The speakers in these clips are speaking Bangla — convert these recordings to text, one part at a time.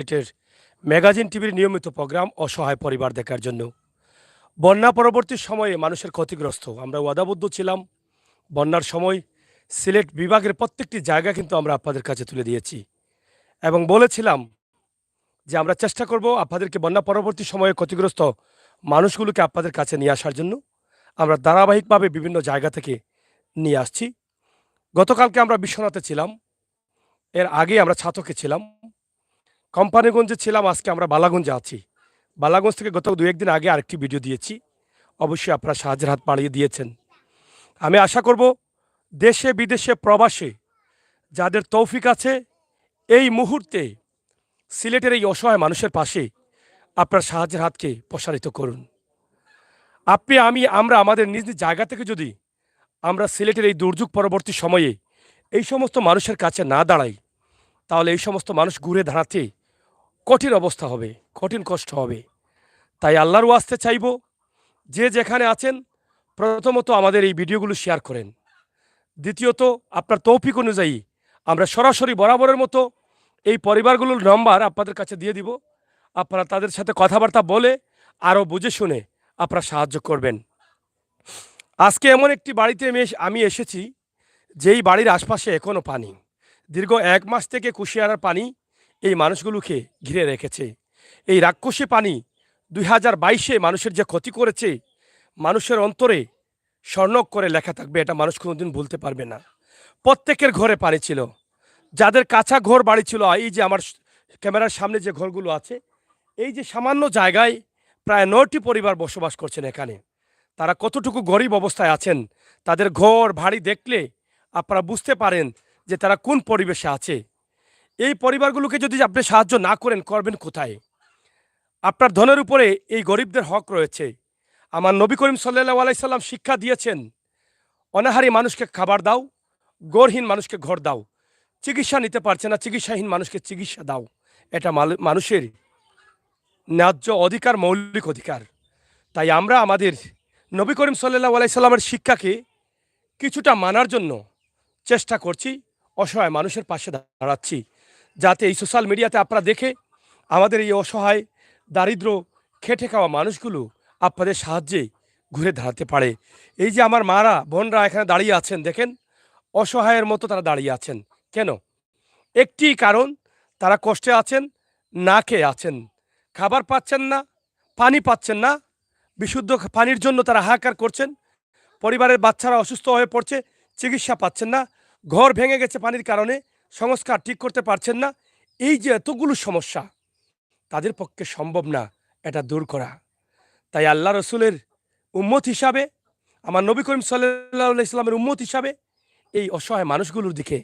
সিলেটের ম্যাগাজিন টিভির নিয়মিত প্রোগ্রাম অসহায় পরিবার দেখার জন্য। বন্যা পরবর্তী সময়ে মানুষের ক্ষতিগ্রস্ত আমরা ওয়াদাবদ্ধ ছিলাম। বন্যার সময় সিলেট বিভাগের প্রত্যেকটি জায়গা কিন্তু আমরা আপনাদের কাছে তুলে দিয়েছি এবং বলেছিলাম যে আমরা চেষ্টা করব আপনাদেরকে বন্যা পরবর্তী সময়ে ক্ষতিগ্রস্ত মানুষগুলোকে আপনাদের কাছে নিয়ে আসার জন্য। আমরা ধারাবাহিকভাবে বিভিন্ন জায়গা থেকে নিয়ে আসছি। গতকালকে আমরা বিশ্বনাথে ছিলাম, এর আগে আমরা ছাতকে ছিলাম, কোম্পানিগঞ্জে ছিলাম, আজকে আমরা বালাগঞ্জে আছি। বালাগঞ্জ থেকে গত 2-1 দিন আগে আরেকটি ভিডিও দিয়েছি, অবশ্যই আপনারা সাহায্যের হাত বাড়িয়ে দিয়েছেন। আমি আশা করব দেশে বিদেশে প্রবাসে যাদের তৌফিক আছে এই মুহূর্তে সিলেটের এই অসহায় মানুষের পাশে আপনার সাহায্যের হাতকে প্রসারিত করুন। আপনি আমরা আমাদের নিজ নিজ জায়গা থেকে যদি আমরা সিলেটের এই দুর্যোগ পরবর্তী সময়ে এই সমস্ত মানুষের কাছে না দাঁড়াই, তাহলে এই সমস্ত মানুষ ঘুরে দাঁড়াতে কঠিন অবস্থা হবে, কঠিন কষ্ট হবে। তাই আল্লাহর ওয়াস্তে চাইব যে যেখানে আছেন প্রথমত আমাদের এই ভিডিওগুলো শেয়ার করেন। দ্বিতীয়ত আপনার তৌফিক অনুযায়ী আমরা সরাসরি বরাবরের মতো এই পরিবারগুলোর নম্বর আপনাদের কাছে দিয়ে দিব। আপনারা তাদের সাথে কথাবার্তা বলে আরও বুঝে শুনে আপনারা সাহায্য করবেন। আজকে এমন একটি বাড়িতে আমি এসেছি যেই বাড়ির আশপাশে এখনও পানি। দীর্ঘ 1 মাস থেকে কুশিয়ারার পানি এই মানুষগুলোকে ঘিরে রেখেছে। এই রাক্ষসী পানি 2022-এ মানুষের যে ক্ষতি করেছে, মানুষের অন্তরে স্বর্ণক করে লেখা থাকবে, এটা মানুষ কোনোদিন ভুলতে পারবে না। প্রত্যেকের ঘরে পানি ছিল, যাদের কাঁচা ঘর বাড়ি ছিল, এই যে আমার ক্যামেরার সামনে যে ঘরগুলো আছে, এই যে সামান্য জায়গায় প্রায় 9টি পরিবার বসবাস করছেন এখানে। তারা কতটুকু গরিব অবস্থায় আছেন, তাদের ঘর বাড়ি দেখলে আপনারা বুঝতে পারেন যে তারা কোন পরিবেশে আছে। এই পরিবারগুলোকে যদি আপনি সাহায্য না করেন, করবেন কোথায়? আপনার ধনের উপরে এই গরিবদের হক রয়েছে। আমার নবী করিম সাল্লাল্লাহু আলাইহি সাল্লাম শিক্ষা দিয়েছেন, অনাহারী মানুষকে খাবার দাও, গড়হীন মানুষকে ঘর দাও, চিকিৎসা নিতে পারছে না চিকিৎসাহীন মানুষকে চিকিৎসা দাও। এটা মানুষের ন্যায্য অধিকার, মৌলিক অধিকার। তাই আমরা আমাদের নবী করিম সাল্লাল্লাহু আলাইহি সাল্লামের শিক্ষাকে কিছুটা মানার জন্য চেষ্টা করছি, অসহায় মানুষের পাশে দাঁড়াচ্ছি, যাতে এই সোশ্যাল মিডিয়াতে আপনারা দেখে আমাদের এই অসহায় দারিদ্র খেটে খাওয়া মানুষগুলো আপনাদের সাহায্যে ঘুরে দাঁড়াতে পারে। এই যে আমার মারা বোনরা এখানে দাঁড়িয়ে আছেন, দেখেন অসহায়ের মতো তারা দাঁড়িয়ে আছেন। কেন? একটি কারণ, তারা কষ্টে আছেন, না খেয়ে আছেন, খাবার পাচ্ছেন না, পানি পাচ্ছেন না, বিশুদ্ধ পানির জন্য তারা হাহাকার করছেন। পরিবারের বাচ্চারা অসুস্থ হয়ে পড়ছে, চিকিৎসা পাচ্ছেন না, ঘর ভেঙে গেছে পানির কারণে, সংস্কার ঠিক করতে পারছেন না। এই যে এতগুলো সমস্যা, তাদের পক্ষে সম্ভব না এটা দূর করা। তাই আল্লাহ রসুলের উম্মত হিসাবে, আমার নবী করিম সাল্লাল্লাহু আলাইহি সাল্লামের উম্মত হিসাবে এই অসহায় মানুষগুলোর দিকে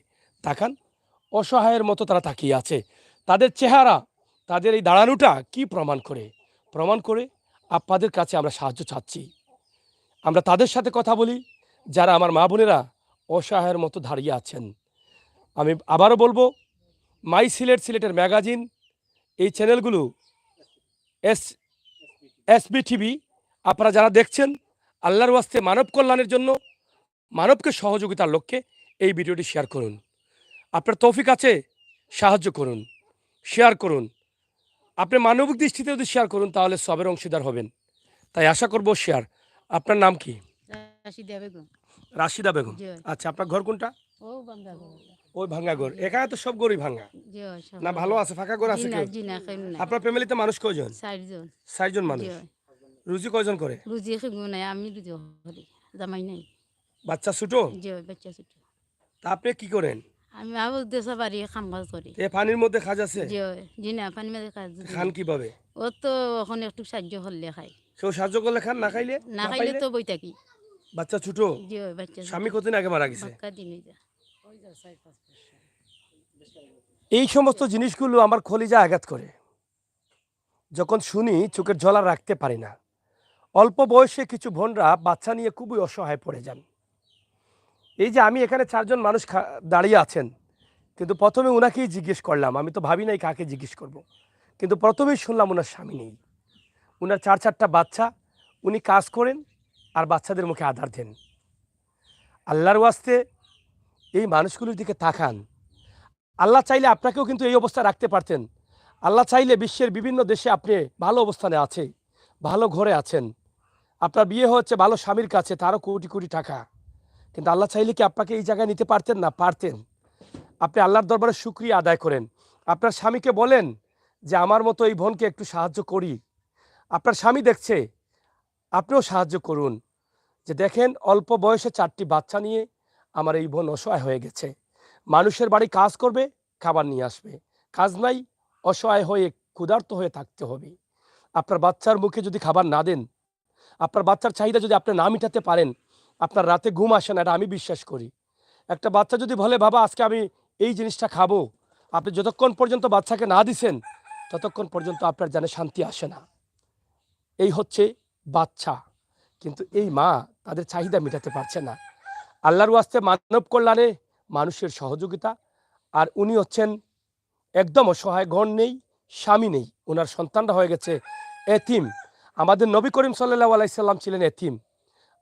তাকান। অসহায়ের মতো তারা তাকিয়ে আছে। তাদের চেহারা, তাদের এই দাঁড়ানোটা কি প্রমাণ করে? প্রমাণ করে আপনাদের কাছে আমরা সাহায্য চাচ্ছি। আমরা তাদের সাথে কথা বলি যারা আমার মা বোনেরা অসহায়ের মতো দাঁড়িয়ে আছেন। আমি আবারও বলবো, মাই সিলেট, সিলেটের ম্যাগাজিন, এই চ্যানেলগুলো, এসবি টিভি, আপনারা যারা দেখছেন, আল্লাহর ওয়াস্তে মানব কল্যাণের জন্য, মানবকে সহযোগিতার লক্ষ্যে এই ভিডিওটি শেয়ার করুন। আপনার তৌফিক আছে, সাহায্য করুন, শেয়ার করুন। আপনি মানবিক দৃষ্টিতে যদি শেয়ার করুন তাহলে সবের অংশীদার হবেন। তাই আশা করব শেয়ার। আপনার নাম কি? রাশিদা বেগম। রাশিদা বেগম। জি। আচ্ছা, আপনার ঘর কোনটা? ও বাংলা ঘর। ওই ভাঙ্গা ঘর। এখানে তো সব ঘরই ভাঙ্গা। জি সব। না ভালো আছে, ফাঁকা ঘর আছে জি না, কেউ? জি না, কেউ নাই। আপনার ফ্যামিলিতে মানুষ কয়জন? 4 জন। 4 জন মানুষ। জি। রুজি কয়জন করে? রুজি কেউ নাই, আমি রুজি করি। জামাই নাই। বাচ্চা ছোট? জি, বাচ্চা ছোট। তা আপনি কি করেন? আমি আবার দেশে বাড়ি কাম কাজ করি। এ পানির মধ্যে কাজ আছে? জি। জি না, পানি মাঝে কাজ। খান কিভাবে? ও তো এখন একটু সাহায্য করলে খাই। কেউ সাহায্য করলে খান, না খাইলে? না খাইলে তো বই থাকি। বাচ্চা ছোট? জি, বাচ্চা ছোট। স্বামী কতদিন আগে মারা গেছে? বাক্কা দিন হইতা। এই সমস্ত জিনিসগুলো আমার কলিজা আঘাত করে। যখন শুনি চোখের জল আর রাখতে পারি না। অল্প বয়সে কিছু বোনরা বাচ্চা নিয়ে খুবই অসহায় পড়ে যান। এই যে আমি এখানে 4 জন মানুষ দাঁড়িয়ে আছেন, কিন্তু প্রথমে উনাকেই জিজ্ঞেস করলাম, আমি তো ভাবি নাই কাকে জিজ্ঞেস করব। কিন্তু প্রথমেই শুনলাম ওনার স্বামী নেই, উনার 4-4টা বাচ্চা, উনি কাজ করেন আর বাচ্চাদের মুখে আধার দেন। আল্লাহর ওয়াস্তে এই মানুষগুলোর দিকে তাকান। আল্লাহ চাইলে আপনাকেও কিন্তু এই অবস্থা রাখতে পারতেন। আল্লাহ চাইলে বিশ্বের বিভিন্ন দেশে আপনি ভালো অবস্থানে আছে, ভালো ঘরে আছেন, আপনার বিয়ে হচ্ছে ভালো স্বামীর কাছে, তারও কোটি কোটি টাকা, কিন্তু আল্লাহ চাইলে কি আপনাকে এই জায়গায় নিতে পারতেন না? পারতেন। আপনি আল্লাহর দরবারে শুকরিয়া আদায় করেন, আপনার স্বামীকে বলেন যে আমার মতো এই বোনকে একটু সাহায্য করি। আপনার স্বামী দেখছে, আপনিও সাহায্য করুন। যে দেখেন অল্প বয়সে 4টি বাচ্চা নিয়ে আমার এই বোন অসহায় হয়ে গেছে। মানুষের বাড়ি কাজ করবে, খাবার নিয়ে আসবে, কাজ নাই, অসহায় হয়ে ক্ষুধার্ত হয়ে থাকতে হবে। আপনার বাচ্চার মুখে যদি খাবার না দেন, আপনার বাচ্চার চাহিদা যদি আপনি না মিটাতে পারেন, আপনার রাতে ঘুম আসে না, এটা আমি বিশ্বাস করি। একটা বাচ্চা যদি বলে বাবা আজকে আমি এই জিনিসটা খাবো, আপনি যতক্ষণ পর্যন্ত বাচ্চাকে না দিছেন ততক্ষণ পর্যন্ত আপনার জানে শান্তি আসে না। এই হচ্ছে বাচ্চা, কিন্তু এই মা তাদের চাহিদা মেটাতে পারছে না। আল্লাহর ওয়াস্তে মানব কল্যাণে মানুষের সহযোগিতা, আর উনি হচ্ছেন একদম অসহায়, ঘর নেই, স্বামী নেই, ওনার সন্তানরা হয়ে গেছে এতিম। আমাদের নবী করিম সাল্লাল্লাহু আলাইহি সাল্লাম ছিলেন এতিম,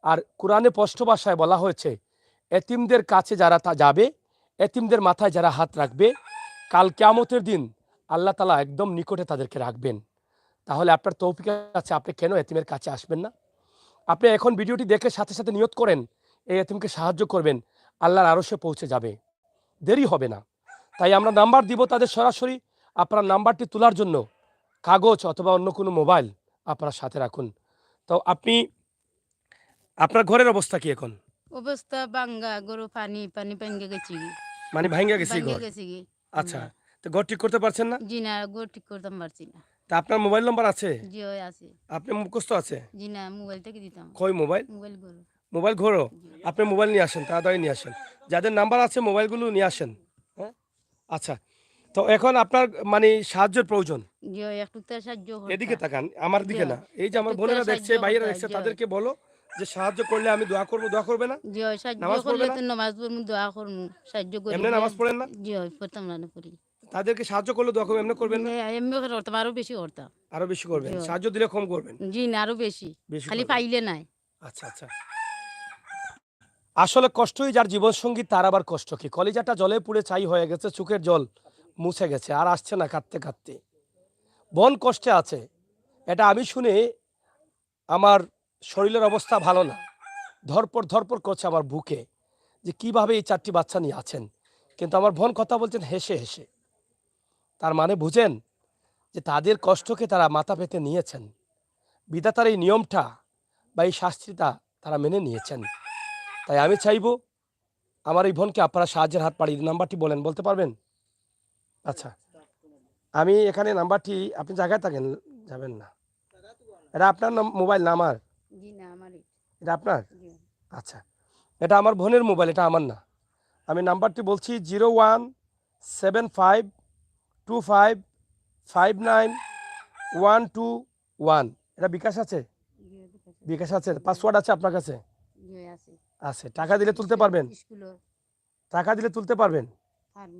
আর কোরআনে স্পষ্ট ভাষায় বলা হয়েছে এতিমদের কাছে যারা তা যাবে, এতিমদের মাথায় যারা হাত রাখবে, কাল কিয়ামতের দিন আল্লাহ তাআলা একদম নিকটে তাদেরকে রাখবেন। তাহলে আপনার তৌফিক আছে, আপনি কেন এতিমের কাছে আসবেন না? আপনি এখন ভিডিওটি দেখে সাথে সাথে নিয়ত করেন এই এতিমকে সাহায্য করবেন, আল্লাহর আরশে পৌঁছে যাবে, দেরি হবে না। তাই আমরা নাম্বার দিব তাদের সরাসরি। আপনার নাম্বারটি তোলার জন্য কাগজ অথবা অন্য কোনো মোবাইল আপনার সাথে রাখুন। তো আপনি, আপনার ঘরের অবস্থা কি এখন? অবস্থা বাঙ্গা, গরু পানি পানি ভাঙ্গে গেছি গি, মানে ভাঙ্গা গেছে ভাঙ্গে ঘর? গেছি গি। আচ্ছা, তো ঘর ঠিক করতে পারছেন না? জি না, গরু ঠিক করতাম পারছি না। তা আপনার মোবাইল নাম্বার আছে? জি ওই আছে। আপনি মুখস্থ আছে? জি না, মোবাইল থেকে দিতাম। কই মোবাইল? মোবাইল গরু। মোবাইল ঘোরো? জি। আপনি মোবাইল নিয়ে আসেন, তাড়াতাড়ি নিয়ে আসেন। যাদের নাম্বার আছে মোবাইলগুলো নিয়ে আসেন। হ্যাঁ, আচ্ছা। তো এখন আপনার মানে সাহায্যের প্রয়োজন। জি ওই একটু তো সাহায্য এদিকে করতা। তাকান, আমার জি দিকে না। এই যে আমার একটু তো বোনেরা দেখছে, সাহায্য ভাইয়েরা করতা। দেখছে, জি তাদেরকে বলো যে সাহায্য করলে আমি দোয়া করবো। দোয়া করবে না? জি ওই সাহায্য নামাজ করলে পড়বে না? তো নামাজ পড়মু, দোয়া করমু, সাহায্য এমনি করিলে। নামাজ পড়েন না? জি ওই পড়তাম না, করি। তাদেরকে সাহায্য করলে দোয়া করবেন, এমনি করবেন না? এমনি করতাম, আরো বেশি করতাম। আরো বেশি করবেন। জি সাহায্য দিলে কম করবেন? জি না, আরো বেশি। বেশি খালি করবেন। পাইলে নাই। আচ্ছা আচ্ছা। আসলে কষ্টই যার জীবনসঙ্গী তার আবার কষ্ট কি? কলিজাটা জলে পুড়ে ছাই হয়ে গেছে, চোখের জল মুছে গেছে, আর আসছে না কাঁদতে কাঁদতে। বোন কষ্টে আছে, এটা আমি শুনে আমার শরীরের অবস্থা ভালো না। ধরপর ধরপর করছে আমার বুকে, যে কিভাবে এই 4টি বাচ্চা নিয়ে আছেন। কিন্তু আমার বোন কথা বলছেন হেসে হেসে। তার মানে বুঝেন যে তাদের কষ্টকে তারা মাথা পেতে নিয়েছেন। বিধাতার এই নিয়মটা বা এই শাস্তিটা তারা মেনে নিয়েছেন। তাই আমি চাইবো আমার এই বোনকে আপনারা সাহায্যের হাত বাড়িয়ে দিন। নাম্বারটি বলেন, বলতে পারবেন? আচ্ছা, আমি এখানে নাম্বারটি, আপনি জায়গায় থাকেন, যাবেন না। এটা আপনার মোবাইল না আমার? জি না, আমারই। এটা আপনার? জি। আচ্ছা, এটা আমার বোনের মোবাইল, এটা আমার না। আমি নাম্বারটি বলছি 0175255912 এটা বিকাশ আছে? জি ওই দিকে আছে। বিকাশ আছে, পাসওয়ার্ড আছে আপনার কাছে? জি আছে। আছে। টাকা দিলে তুলতে পারবেন? স্কুলের টাকা দিলে তুলতে পারবেন? ফার্ম।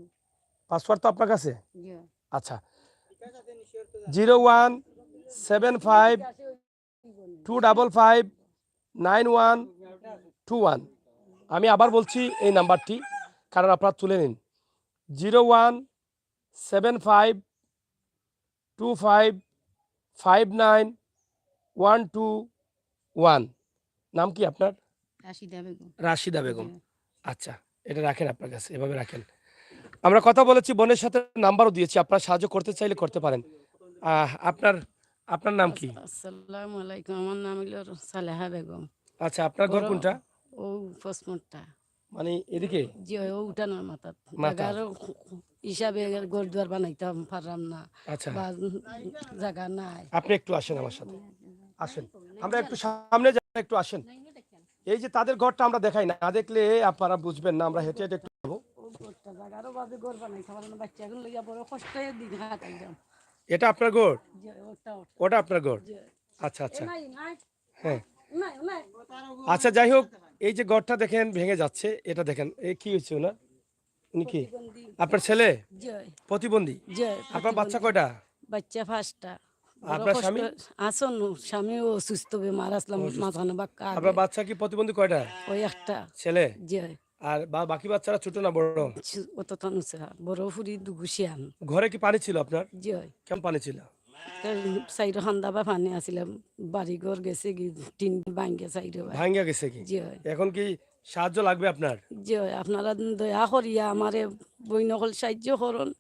পাসওয়ার্ড তো আপনার কাছে? জি। আচ্ছা, 0175255912 আমি আবার বলছি এই নাম্বারটি, কারণ আপনারা তুলে নিন। 0175255912 নাম কি আপনার? রাশিদা বেগম। রাশিদা বেগম। জি। আচ্ছা, এটা রাখেন আপনার কাছে, এভাবে রাখেন। আমরা কথা বলেছি, বোনের সাথে নাম্বারও দিয়েছি, আপনারা সাহায্য করতে চাইলে করতে পারেন। আপনার আপনার নাম কি? আসসালামু আলাইকুম, আমার নাম হলো সালেহা বেগম। আচ্ছা, আপনার ঘর গরম কোনটা? ও পসমটা। মানে এদিকে জি ও উঠানোর মাথাত মাথা? জাগার হিসাবে ঘর দুয়ার বানাইতাম পারলাম না, আচ্ছা, বা জায়গা নাই। আপনি একটু আসেন আমার সাথে, আসেন, আমরা একটু সামনে যাই, একটু আসেন। এই যে তাদের ঘরটা আমরা দেখাই না, দেখলে আপনারা বুঝবেন না, আমরা হেঁটে হেঁটে একটু যাবো। ও ঘরটা জাগারও ভাবে ঘর বানাইতাম পারলাম না, বাচ্চা এখন লইয়া বড় কষ্টে দিন কাটাইলাম। এটা আপনার ঘর? যে ওটা ওটা আপনার ঘর? যে আচ্ছা আচ্ছা, নাই নাই হ্যাঁ। নাই নাই আচ্ছা, যাই হোক, এই যে ঘরটা দেখেন ভেঙে যাচ্ছে, এটা দেখেন, এই কি হয়েছে ওনার? উনি কি প্রতিবন্ধী। আপনার ছেলে? যে প্রতিবন্ধী? যে আপনার বাচ্চা কয়টা? বাচ্চা ফার্স্টটা। আপনার স্বামী? আসন স্বামী অসুস্থ, বেমার আসলাম, মাঝখানে বাক্কা আপনার বাচ্চা কি প্রতিবন্ধী কয়টা? ওই একটা। ছেলে? যে আর বাকি বাচ্চারা ছোট না বড়? অত তনুছে বড় ফুরি দুগুছিয়ান ঘরে কি পানি ছিল আপনার? জি হয় কেমন পানি ছিল? সাইড খান্দা বা পানি আসিলাম বাড়ি ঘর গেছে কি টিন ভাঙ্গে সাইড ভাঙ্গা গেছে কি? জি হয় এখন কি সাহায্য লাগবে আপনার? জি হয় আপনারা দয়া করিয়া আমারে বই নকল সাহায্য করুন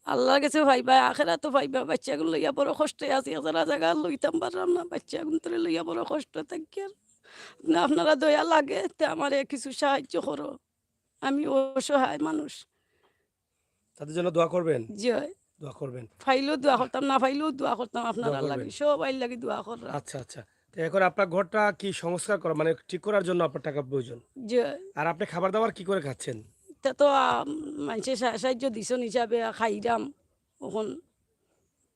আল্লাহর কাছে ভাইবা আখেরা তো ভাইবা বাচ্চাগুলো লইয়া বড় কষ্টে আছি যারা জায়গা লইতাম পারলাম না বাচ্চাগুলো তোরে লইয়া বড় কষ্ট থাকি আর না আপনারা দয়া লাগে তে আমারে কিছু সাহায্য করো আমি অসহায় মানুষ তাদের জন্য দোয়া করবেন? জি হয় দোয়া করবেন। ফাইলেও দোয়া করতাম না ফাইলেও দোয়া করতাম আপনারা দোয়া লাগে করবেন। সবাই লাগে দোয়া কররা আচ্ছা, আচ্ছা। তো এখন আপনার ঘরটা কি সংস্কার করা মানে ঠিক করার জন্য আপনার টাকা প্রয়োজন। জি হয়। আর আপনি খাবার-দাবার কি করে খাচ্ছেন? তা তো মানুষের সাহায্য দিছন হিসাবে খাইরাম এখন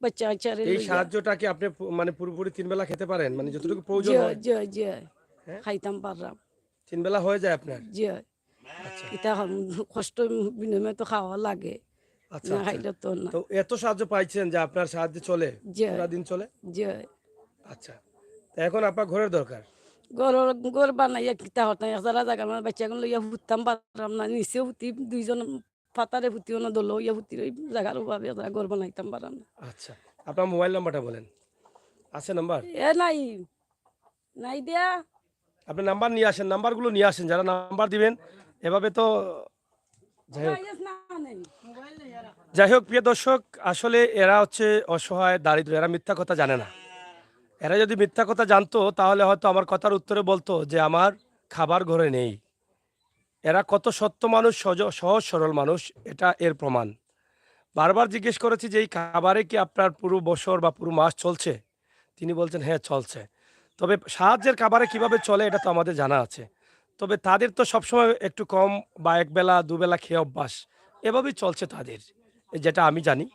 বাচ্চা কাচ্চারে এই লইয়া সাহায্যটা কি আপনি মানে পুরোপুরি ৩ বেলা খেতে পারেন? মানে যতটুকু প্রয়োজন জি হয় হয়, জি হয় জি হয় হ্যাঁ? খাইতাম পারলাম ৩ বেলা হয়ে যায় আপনার? জি হয় আচ্ছা, এটা কষ্ট বিনিময়ে তো খাওয়া লাগে আচ্ছা, না আচ্ছা। খাইলে তো না তো এত সাহায্য পাইছেন যে আপনার সাহায্যে চলে? জি হয় পুরা দিন চলে? জি হয় আচ্ছা। তো এখন আপনার ঘরের দরকার। ঘর বানাইয়া কিতা হতাম এক জায়গা জায়গা আমার বাচ্চাগুলো লইয়া ফুটতাম পারলাম না নিচে ফুটি দুইজন ফাতারে ফুটিও না দল ইয়া ফুটি ওই জায়গার অভাবে ঘর বানাইতাম পারলাম না আচ্ছা। আপনার মোবাইল নাম্বারটা বলেন। আছে নাম্বার? এ নাই নাই দিয়া আপনি নাম্বার নিয়ে আসেন, নাম্বারগুলো নিয়ে আসেন। যারা নাম্বার দিবেন এভাবে তো যাই হোক। যাই হোক প্রিয় দর্শক, আসলে এরা হচ্ছে অসহায়, দারিদ্র, এরা মিথ্যা কথা জানে না। এরা যদি মিথ্যা কথা জানতো তাহলে হয়তো আমার কথার উত্তরে বলতো যে আমার খাবার ঘরে নেই। এরা কত সত্য মানুষ, সহজ সরল মানুষ, এটা এর প্রমাণ। বারবার জিজ্ঞেস করেছি যে এই খাবারে কি আপনার পুরো বছর বা পুরো মাস চলছে? তিনি বলছেন হ্যাঁ চলছে। তবে সাহায্যের খাবারে কিভাবে চলে এটা তো আমাদের জানা আছে। তবে তাদের তো সবসময় একটু কম বা একবেলা দুবেলা খেয়ে অভ্যাস, এভাবেই চলছে তাদের, যেটা আমি জানি।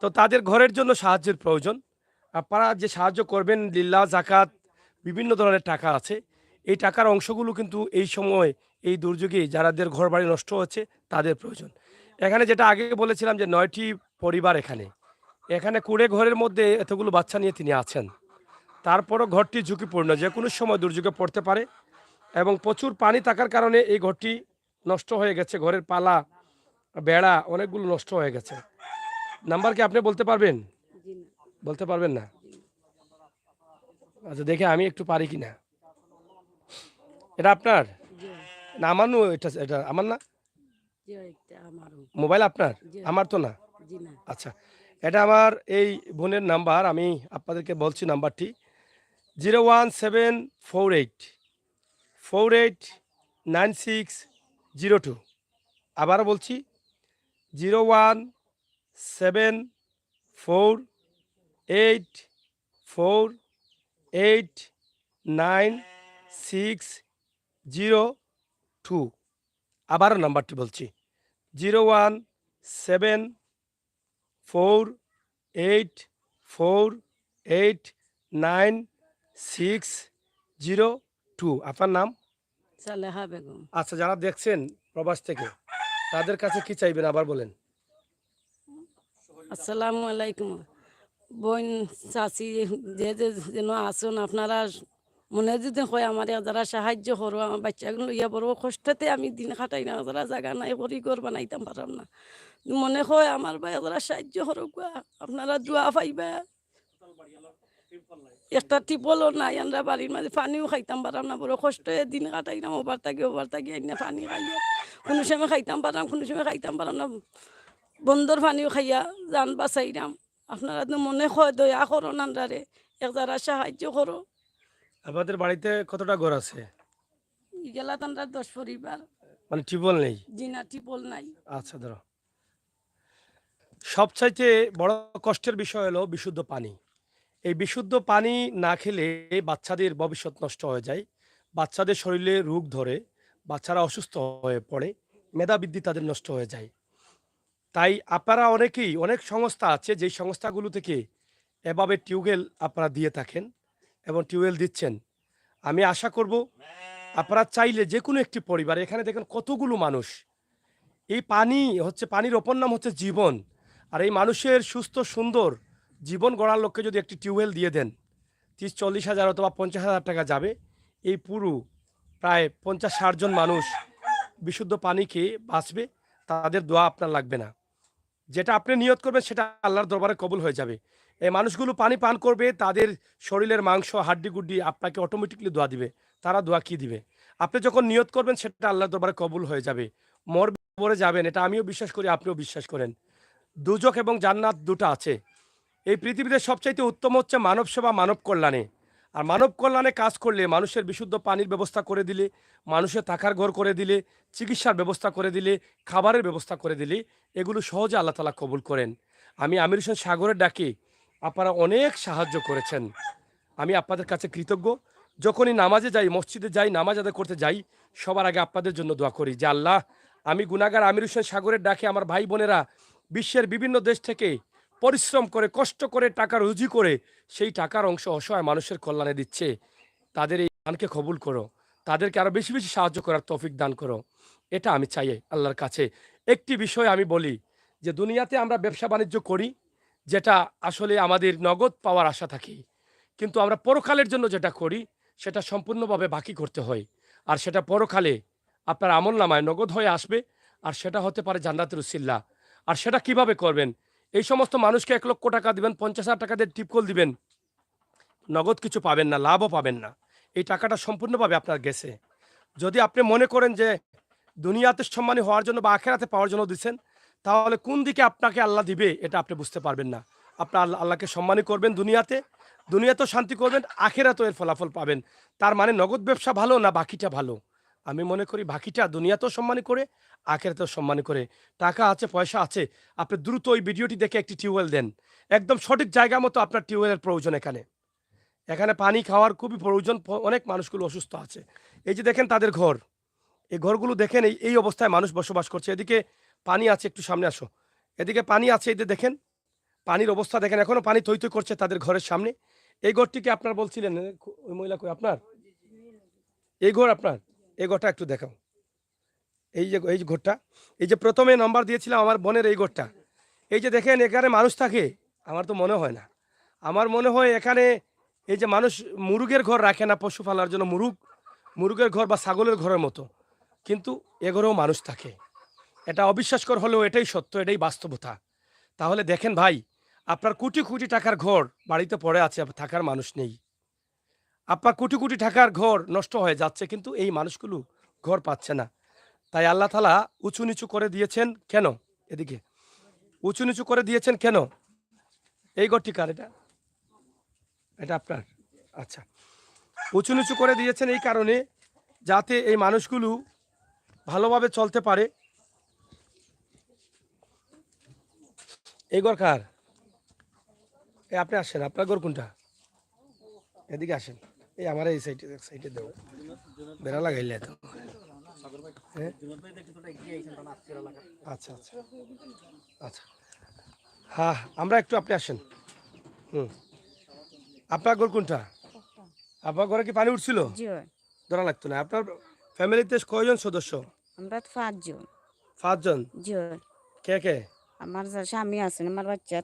তো তাদের ঘরের জন্য সাহায্যের প্রয়োজন। আপনারা যে সাহায্য করবেন, লিল্লাহ, জাকাত, বিভিন্ন ধরনের টাকা আছে। এই টাকার অংশগুলো কিন্তু এই সময়, এই দুর্যোগে যারাদের ঘর বাড়ি নষ্ট হচ্ছে তাদের প্রয়োজন। এখানে যেটা আগে বলেছিলাম যে ৯টি পরিবার এখানে, এখানে কুড়ে ঘরের মধ্যে এতগুলো বাচ্চা নিয়ে তিনি আছেন। তারপরও ঘরটি ঝুঁকিপূর্ণ, যে কোনো সময় দুর্যোগে পড়তে পারে এবং প্রচুর পানি থাকার কারণে এই ঘরটি নষ্ট হয়ে গেছে। ঘরের পালা, বেড়া অনেকগুলো নষ্ট হয়ে গেছে। নাম্বার কি আপনি বলতে পারবেন? জি না বলতে পারবেন না? আচ্ছা, দেখে আমি একটু পারি কিনা। এটা আপনার জি না আমার? নো, এটা এটা আমার না। জি এটা আমারও মোবাইল আপনার? জি আমার তো না। জি না আচ্ছা, এটা আমার এই বোনের নাম্বার। আমি আপনাদেরকে বলছি নাম্বারটি 01748 9602। আবারও বলছি 017489602। আবারও নাম্বারটি বলছি 01748489602। আপনার নাম? সালেহা বেগম আচ্ছা, যারা দেখছেন প্রবাস থেকে তাদের কাছে কি চাইবেন আবার বলেন। আসসালামু আলাইকুম বোন চাচি যে যে যেন আসুন আপনারা মনে যদি হয় আমার যারা সাহায্য করো আমার বাচ্চাগুলো লইয়া বড় কষ্টতে আমি দিন কাটাই না যারা জায়গা নাই করি ঘর বানাইতাম পারলাম না মনে হয় আমার ভাই যারা সাহায্য করো আপনারা দোয়া পাইবা একটা টিপলও নাই আমরা বাড়ির মাঝে পানিও খাইতাম পারলাম না বড় কষ্টে দিন কাটাইলাম ওবার থাকি আইনা পানি খাইয়া কোনো সময় খাইতাম পারলাম কোনো সময় খাইতাম পারলাম না বন্দর পানিও খাইয়া যান বাঁচাইলাম আপনারা তো মনে হয় দয়া করো নান্দারে এক যারা সাহায্য করো আপনাদের বাড়িতে কতটা ঘর আছে? গেলা তান্ডা 10 পরিবার মানে টিউবওয়েল নেই? জিনা টিপল নাই আচ্ছা, ধরো সবচাইতে বড় কষ্টের বিষয় হলো বিশুদ্ধ পানি। এই বিশুদ্ধ পানি না খেলে বাচ্চাদের ভবিষ্যৎ নষ্ট হয়ে যায়, বাচ্চাদের শরীরে রোগ ধরে, বাচ্চারা অসুস্থ হয়ে পড়ে, মেধাবৃদ্ধি তাদের নষ্ট হয়ে যায়। তাই আপনারা অনেকেই, অনেক সংস্থা আছে যেই সংস্থাগুলো থেকে এভাবে টিউবওয়েল আপনারা দিয়ে থাকেন এবং টিউবওয়েল দিচ্ছেন। আমি আশা করব আপনারা চাইলে যে কোনো একটি পরিবার, এখানে দেখেন কতগুলো মানুষ, এই পানি হচ্ছে, পানির অপর নাম হচ্ছে জীবন। আর এই মানুষের সুস্থ সুন্দর জীবন গড়ার লক্ষ্যে যদি একটি টিউবওয়েল দিয়ে দেন, 30-40 হাজার অথবা 50,000 টাকা যাবে। এই পুরো প্রায় 50-60 জন মানুষ বিশুদ্ধ পানি খেয়ে বাঁচবে, তাদের দোয়া আপনার লাগবে না। যেটা আপনি নিয়ত করবেন সেটা আল্লাহর দরবারে কবুল হয়ে যাবে। এই মানুষগুলো পানি পান করবে, তাদের শরীরের মাংস, হাড্ডি-গুড্ডি আপনাকে অটোমেটিক্যালি দোয়া দিবে। তারা দোয়া কি দিবে? আপনি যখন নিয়ত করবেন সেটা আল্লাহর দরবারে কবুল হয়ে যাবে। মরবে, কবরে যাবেন, এটা আমিও বিশ্বাস করি, আপনিও বিশ্বাস করেন। দুজক এবং জান্নাত দুটো আছে। এই পৃথিবীতে সবচাইতে উত্তম হচ্ছে মানব সেবা, মানব কল্যাণে। আর মানব কল্যাণে কাজ করলে, মানুষের বিশুদ্ধ পানির ব্যবস্থা করে দিলে, মানুষের থাকার ঘর করে দিলে, চিকিৎসার ব্যবস্থা করে দিলে, খাবারের ব্যবস্থা করে দিলে, এগুলো সহজে আল্লাহ তাআলা কবুল করেন। আমি আমির হোসেন সাগরের ডাকে আপনারা অনেক সাহায্য করেছেন, আমি আপনাদের কাছে কৃতজ্ঞ। যখনই নামাজে যাই, মসজিদে যাই, নামাজ আদায় করতে যাই, সবার আগে আপনাদের জন্য দোয়া করি যে আল্লাহ, আমি গুনাহগার আমির হোসেন সাগরের ডাকে আমার ভাই বোনেরা বিশ্বের বিভিন্ন দেশ থেকে পরিশ্রম করে, কষ্ট করে, টাকা রুজি করে সেই টাকার অংশ অসহায় মানুষের কল্যাণে দিচ্ছে, তাদের এই দানকে কবুল করো, তাদেরকে আরো বেশি বেশি সাহায্য করার তৌফিক দান করো। এটা আমি চাই আল্লাহর কাছে। একটি বিষয় আমি বলি যে দুনিয়াতে আমরা ব্যবসা বাণিজ্য করি, যেটা আসলে আমাদের নগদ পাওয়ার আশা থাকে, কিন্তু আমরা পরকালের জন্য যেটা করি সেটা সম্পূর্ণভাবে বাকি করতে হয়। আর সেটা পরকালে আপনার আমল নামায় নগদ হয়ে আসবে, আর সেটা হতে পারে জান্নাতুল উসিল্লা। আর সেটা কিভাবে করবেন? এই সমস্ত মানুষকে 1 লক্ষ টাকা দিবেন, 50,000 টাকা দিয়ে টিপকল দিবেন, নগদ কিছু পাবেন না, লাভও পাবেন না। এই টাকাটা সম্পূর্ণভাবে আপনার গেছে। যদি আপনি মনে করেন যে দুনিয়াতে সম্মানী হওয়ার জন্য বা আখেরাতে পাওয়ার জন্য দিচ্ছেন, তাহলে কোন দিকে আপনাকে আল্লাহ দিবে এটা আপনি বুঝতে পারবেন না। আপনার আল্লাহকে সম্মানী করবেন দুনিয়াতে, দুনিয়াতেও শান্তি করবেন, আখেরাতেও এর ফলাফল পাবেন। তার মানে নগদ ব্যবসা ভালো না বাকিটা ভালো? আমি মনে করি বাকিটা দুনিয়াতেও সম্মানী করে, আখেরাতেও সম্মানী করে। টাকা আছে, পয়সা আছে, আপনি দ্রুত ওই ভিডিওটি দেখে একটি টিউবওয়েল দেন। একদম সঠিক জায়গা মতো আপনার টিউবওয়েলের প্রয়োজন। এখানে এখানে পানি খাওয়ার খুবই প্রয়োজন। অনেক মানুষগুলো অসুস্থ আছে। এই যে দেখেন তাদের ঘর, এই ঘরগুলো দেখেন, এই অবস্থায় মানুষ বসবাস করছে। এদিকে পানি আছে, একটু সামনে আসো, এদিকে পানি আছে, এই যে দেখেন পানির অবস্থা দেখেন, এখনো পানি থই থই করছে তাদের ঘরের সামনে। এই ঘরটিকে আপনার বলছিলেন, ওই মহিলা কই আপনার? এই ঘর আপনার? এই ঘরটা একটু দেখাও। এই যে ঘরটা, এই যে প্রথমে নাম্বার দিয়েছিলাম আমার বোনের, এই ঘরটা, এই যে দেখেন এখানে মানুষ থাকে? আমার তো মনে হয় না। আমার মনে হয় এখানে এই যে মানুষ মুরগের ঘর রাখে না পশু পালার জন্য, মুরগের ঘর বা ছাগলের ঘরের মতো, কিন্তু এ ঘরেও মানুষ থাকে। এটা অবিশ্বাসকর হলেও এটাই সত্য, এটাই বাস্তবতা। তাহলে দেখেন ভাই, আপনার কোটি কোটি টাকার ঘর বাড়িতে পড়ে আছে, থাকার মানুষ নেই। আপনার কোটি কোটি টাকার ঘর নষ্ট হয়ে যাচ্ছে, কিন্তু এই মানুষগুলো ঘর পাচ্ছে না। তাই আল্লাহ তাআলা উঁচু নিচু করে দিয়েছেন কেন? এদিকে উঁচু নিচু করে দিয়েছেন কেন? এই ঘরটি কার? এটা এটা আপনার? আচ্ছা, উঁচু নিচু করে দিয়েছেন এই কারণে যাতে এই মানুষগুলো ভালোভাবে চলতে পারে। এই ঘর কার? আপনি আসেন, আপনার ঘর কোনটা? এদিকে আসেন, এই আমার এই সাইডে দেবো, বেড়া লাগাইলে তো। হ্যাঁ? আচ্ছা আচ্ছা আচ্ছা, হ্যাঁ আমরা একটু, আপনি আসেন। আপনার ঘর কোনটা? আপনার ঘরে কি পানি উঠছিল? জি ধরা লাগতো না। আপনার ফ্যামিলিতে কয়জন সদস্য? আমরা তো 5 জন। 5 জন? জি কে কে? আমার স্বামী আছেন, আমার বাচ্চা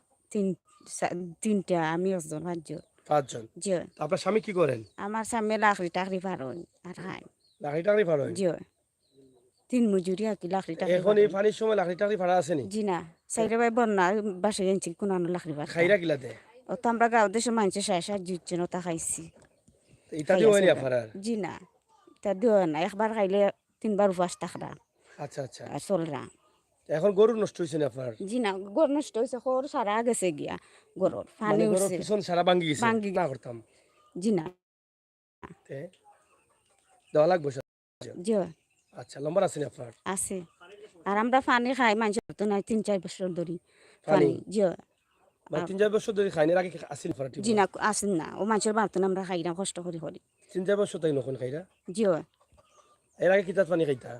তিনটা, আমি একজন, 5 জন। 5 জন। জি তো আপনার স্বামী কি করেন? আমার স্বামী লাকড়ি টাকড়ি পারন আর খাই। লাকড়ি টাকড়ি ফাড়ায়? জি তিন মজুরি আর কি লাকড়ি টাকড়ি এখন এই পানির সময় লাকড়ি টাকড়ি ফাড়া আসেনি? জি না, সাইডে ভাই বন্যা বাসে গেছি কোন লাকড়ি পার খাইরা গিলাতে? ও তো আমরা গাঁও দেশে মানুষের 6-7 জন ওটা খাইছি। ইত্যাদি হয়নি আপনার? জি না, তা দিও না, একবার খাইলে 3বার উপবাস থাকরা আচ্ছা আচ্ছা। আর চলরা। এখন গরু নষ্ট হয়েছে না আপনার? জি না, গরু নষ্ট হয়েছে, খর সারা গেছে গিয়া, গরুর পানি মানে গরুর উঠছে। পিছন সারা ভাঙ্গি গেছে? ভাঙ্গি না করতাম জি না। তে দেওয়া লাগবে সব? জি আচ্ছা, নম্বর আছে না আপনার? আছে। আর আমরা পানি খাই মানুষের তো নাই 3-4 বছর ধরে পানি? পানি। জি মানে 3-4 বছর ধরে খাইনি, এর আগে আসেন ফারাটি? জি না, আসেন না, ও মানুষের বার্তন আমরা খাই না, কষ্ট করি করি। 3-4 বছর তাই নখন খাইরা? জি এর আগে কিতাত পানি খাইতা?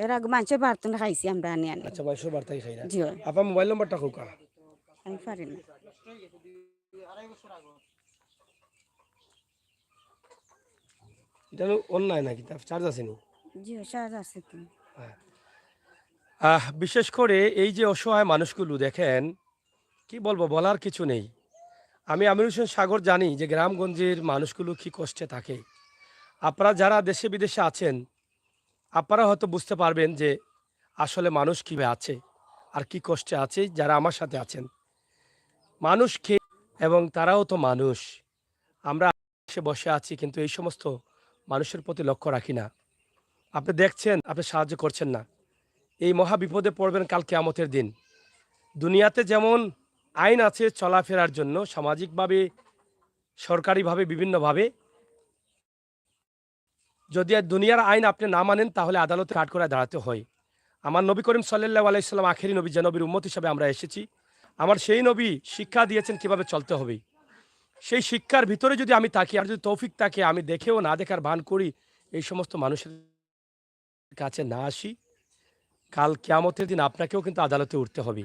এর আগে মানুষের বার্তন খাইছি আমরা আনি আনি। আচ্ছা, মাইশোর বার্তাই খাইরা। জি আপনার মোবাইল নম্বরটা কোকা? আমি পারি না। এটা অনলাইন নাকি, তার চার্জ আসেনি? জি সাজ আছে তো। বিশেষ করে এই যে অসহায় মানুষগুলো দেখেন, কি বলবো, বলার কিছু নেই। আমি আমির হোসেন সাগর জানি যে গ্রামগঞ্জের মানুষগুলো কি কষ্টে থাকে। আপনারা যারা দেশে বিদেশে আছেন, আপনারা হয়তো বুঝতে পারবেন যে আসলে মানুষ কীভাবে আছে আর কি কষ্টে আছে যারা আমার সাথে আছেন। মানুষ খেয়ে এবং তারাও তো মানুষ। আমরা এসে বসে আছি কিন্তু এই সমস্ত মানুষের প্রতি লক্ষ্য রাখি না। আপনি দেখছেন, আপনি সাহায্য করছেন না। এই মহা বিপদে পড়বেন কাল কিয়ামতের দিন। দুনিয়াতে যেমন আইন আছে চলাফেরার জন্য সামাজিকভাবে, সরকারিভাবে, বিভিন্নভাবে, যদি আর দুনিয়ার আইন আপনি না মানেন তাহলে আদালতে কাঠগড়ায় দাঁড়াতে হয়। আমার নবী করিম সাল্লাল্লাহু আলাইহি সাল্লাম আখেরি নবী, যে নবীর উম্মত হিসাবে আমরা এসেছি। আমার সেই নবী শিক্ষা দিয়েছেন কিভাবে চলতে হবে। সেই শিক্ষার ভিতরে যদি আমি তাকি, আর যদি তৌফিক তাকে আমি দেখেও না দেখার ভান করি, এই সমস্ত মানুষের কাছে না আসি, কাল কিয়ামতের দিন আপনাকেও কিন্তু আদালতে উঠতে হবে।